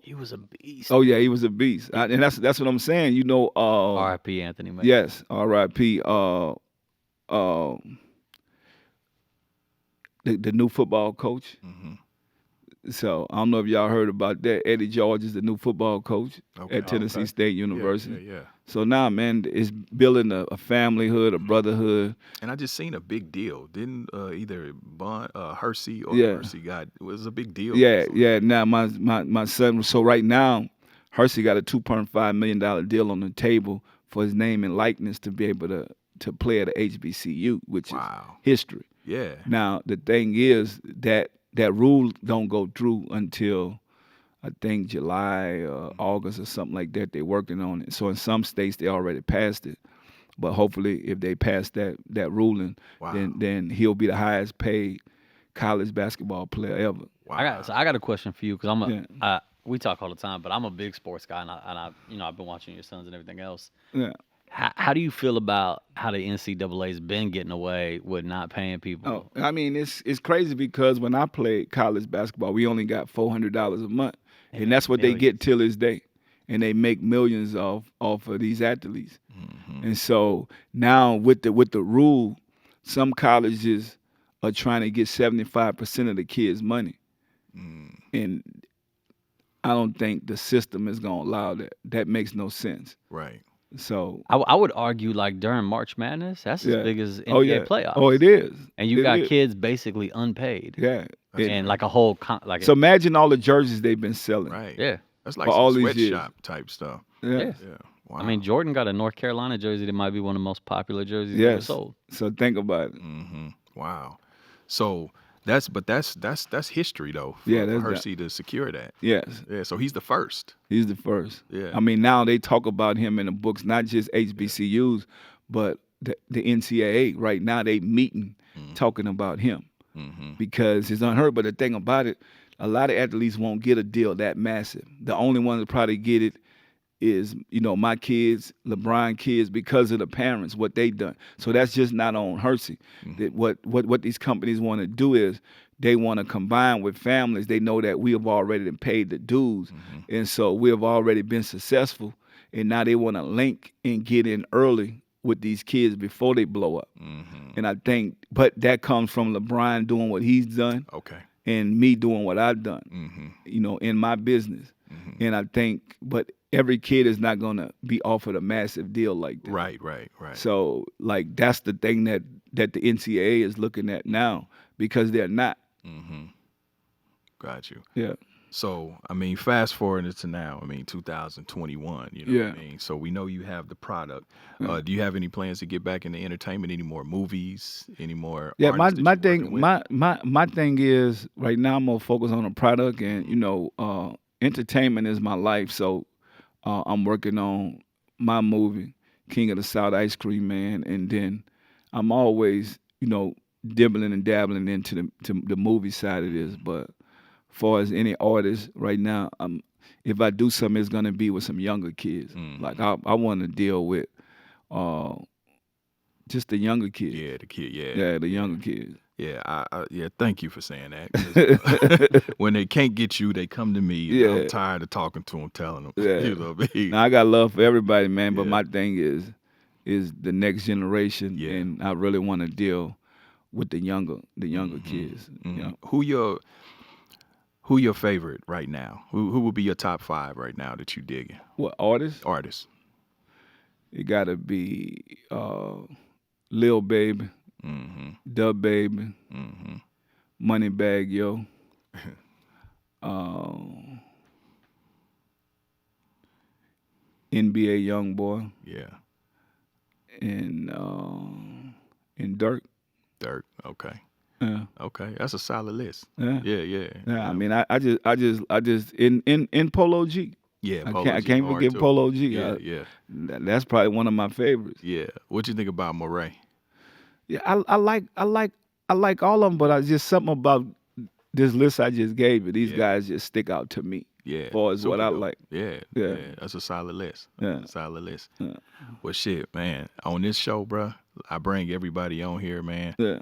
He was a beast. Oh yeah, he was a beast, and that's what I'm saying. You know, R.I.P. Anthony Mason. Yes, R.I.P. The new football coach. So I don't know if y'all heard about that. Eddie George is the new football coach at Tennessee State University. Yeah. So now, man, it's building a familyhood, a brotherhood. And I just seen a big deal. Didn't either Hersey or Hersey it was a big deal. Yeah. Now my son. So right now, Hersey got a $2.5 million deal on the table for his name and likeness to be able to play at a HBCU, which is history. Yeah. Now the thing is that rule don't go through until I think July or August or something like that. They're working on it. So in some states they already passed it, but hopefully if they pass that ruling, then he'll be the highest paid college basketball player ever. Wow. I got a question for you because we talk all the time, but I'm a big sports guy, and I I've been watching your sons and everything else. Yeah. How do you feel about how the NCAA's been getting away with not paying people? Oh, I mean, it's crazy because when I played college basketball, we only got $400 a month, and that's what they get till this day, and they make millions off of these athletes. And so now with the rule, some colleges are trying to get 75% of the kids' money, and I don't think the system is gonna allow that. That makes no sense. Right. So I would argue like during March Madness, that's as big as NBA playoffs. Oh, it is. And you got kids basically unpaid. Yeah. And like a whole so imagine all the jerseys they've been selling. Right. Yeah. That's like some sweatshop type stuff. Yeah. Wow. I mean, Jordan got a North Carolina jersey that might be one of the most popular jerseys ever sold. So think about it. Wow. So that's history though. For Hersey to secure that. Yes. Yeah. So he's the first. He's the first. Yeah. I mean, now they talk about him in the books, not just HBCUs, but the NCAA. Right now they meeting talking about him because it's unheard. But the thing about it, a lot of athletes won't get a deal that massive. The only one that probably get it is, my kids, LeBron kids, because of the parents, what they done. So that's just not on Hersey. That what these companies want to do is they want to combine with families. They know that we have already been paid the dues, and so we have already been successful, and now they want to link and get in early with these kids before they blow up. And I think, but that comes from LeBron doing what he's done, and me doing what I've done, in my business. And I think, but every kid is not gonna be offered a massive deal like that. Right. So like that's the thing that the NCAA is looking at now because they're not. Got you. Yeah. So I mean, fast forward into now. I mean, 2021. You know what I mean. So we know you have the product. Do you have any plans to get back into entertainment? Any more movies? Any more? Yeah. My thing is right now I'm gonna focus on the product and entertainment is my life. So I'm working on my movie, King of the South Ice Cream Man, and then I'm always, dibbling and dabbling into the movie side of this. But as far as any artist right now, if I do something, it's gonna be with some younger kids. Like I want to deal with just the younger kids. Yeah, the kid. Yeah. Yeah, the younger kids. Yeah, thank you for saying that. When they can't get you, they come to me. Yeah. I'm tired of talking to them, telling them. Yeah. You know what I mean? Now, I got love for everybody, man, but my thing is the next generation, and I really want to deal with the younger kids. Who your favorite right now? Who would be your top 5 right now that you digging? What, artists? Artists. It got to be Lil Baby. Dub Baby, Moneybag Yo, NBA Youngboy, and Dirk. Dirk, okay. Yeah. Okay, that's a solid list. Yeah. I mean, I just in Polo G. Yeah, I can't forget Polo G. Yeah. That's probably one of my favorites. Yeah. What you think about Moray? Yeah, I like all of them, but I just something about this list I just gave you, these guys just stick out to me. Yeah. As far as what I dope. like. Yeah. That's a solid list. Yeah. Solid list. Yeah. Well, shit, man. On this show, bro, I bring everybody on here, man. Yeah.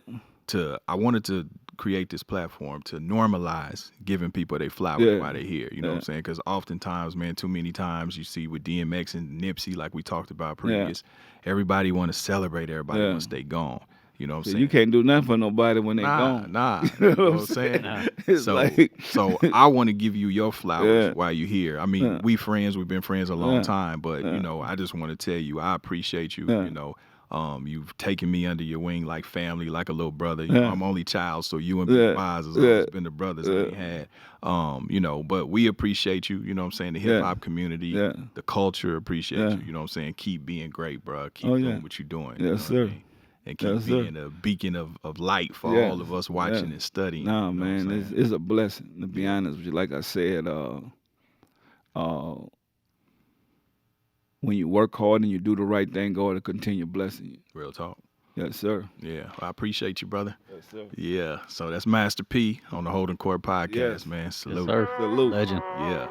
I wanted to create this platform to normalize giving people their flowers while they're here. You know what I'm saying? Because oftentimes, man, too many times you see with DMX and Nipsey, like we talked about previous, everybody want to celebrate everybody once they gone. You know what I'm saying? You can't do nothing for nobody when they gone. You know what I'm saying? So I want to give you your flowers while you're here. I mean, we friends. We've been friends a long time, but you know, I just want to tell you, I appreciate you. You know, you've taken me under your wing like family, like a little brother. You know, I'm only child, so you and Big Boz has always been the brothers we had. You know, but we appreciate you. You know what I'm saying? The hip hop community, the culture appreciate you. You know what I'm saying? Keep being great, bro. Keep doing what you're doing. Yes, sir. And keep being a beacon of light for all of us watching and studying. Nah, man, it's a blessing, to be honest with you. Like I said, when you work hard and you do the right thing, God will continue blessing you. Real talk. Yes, sir. Yeah, I appreciate you, brother. Yes, sir. Yeah, so that's Master P on the Holding Court podcast, man. Salute. Yes, sir. Salute. Legend. Yeah.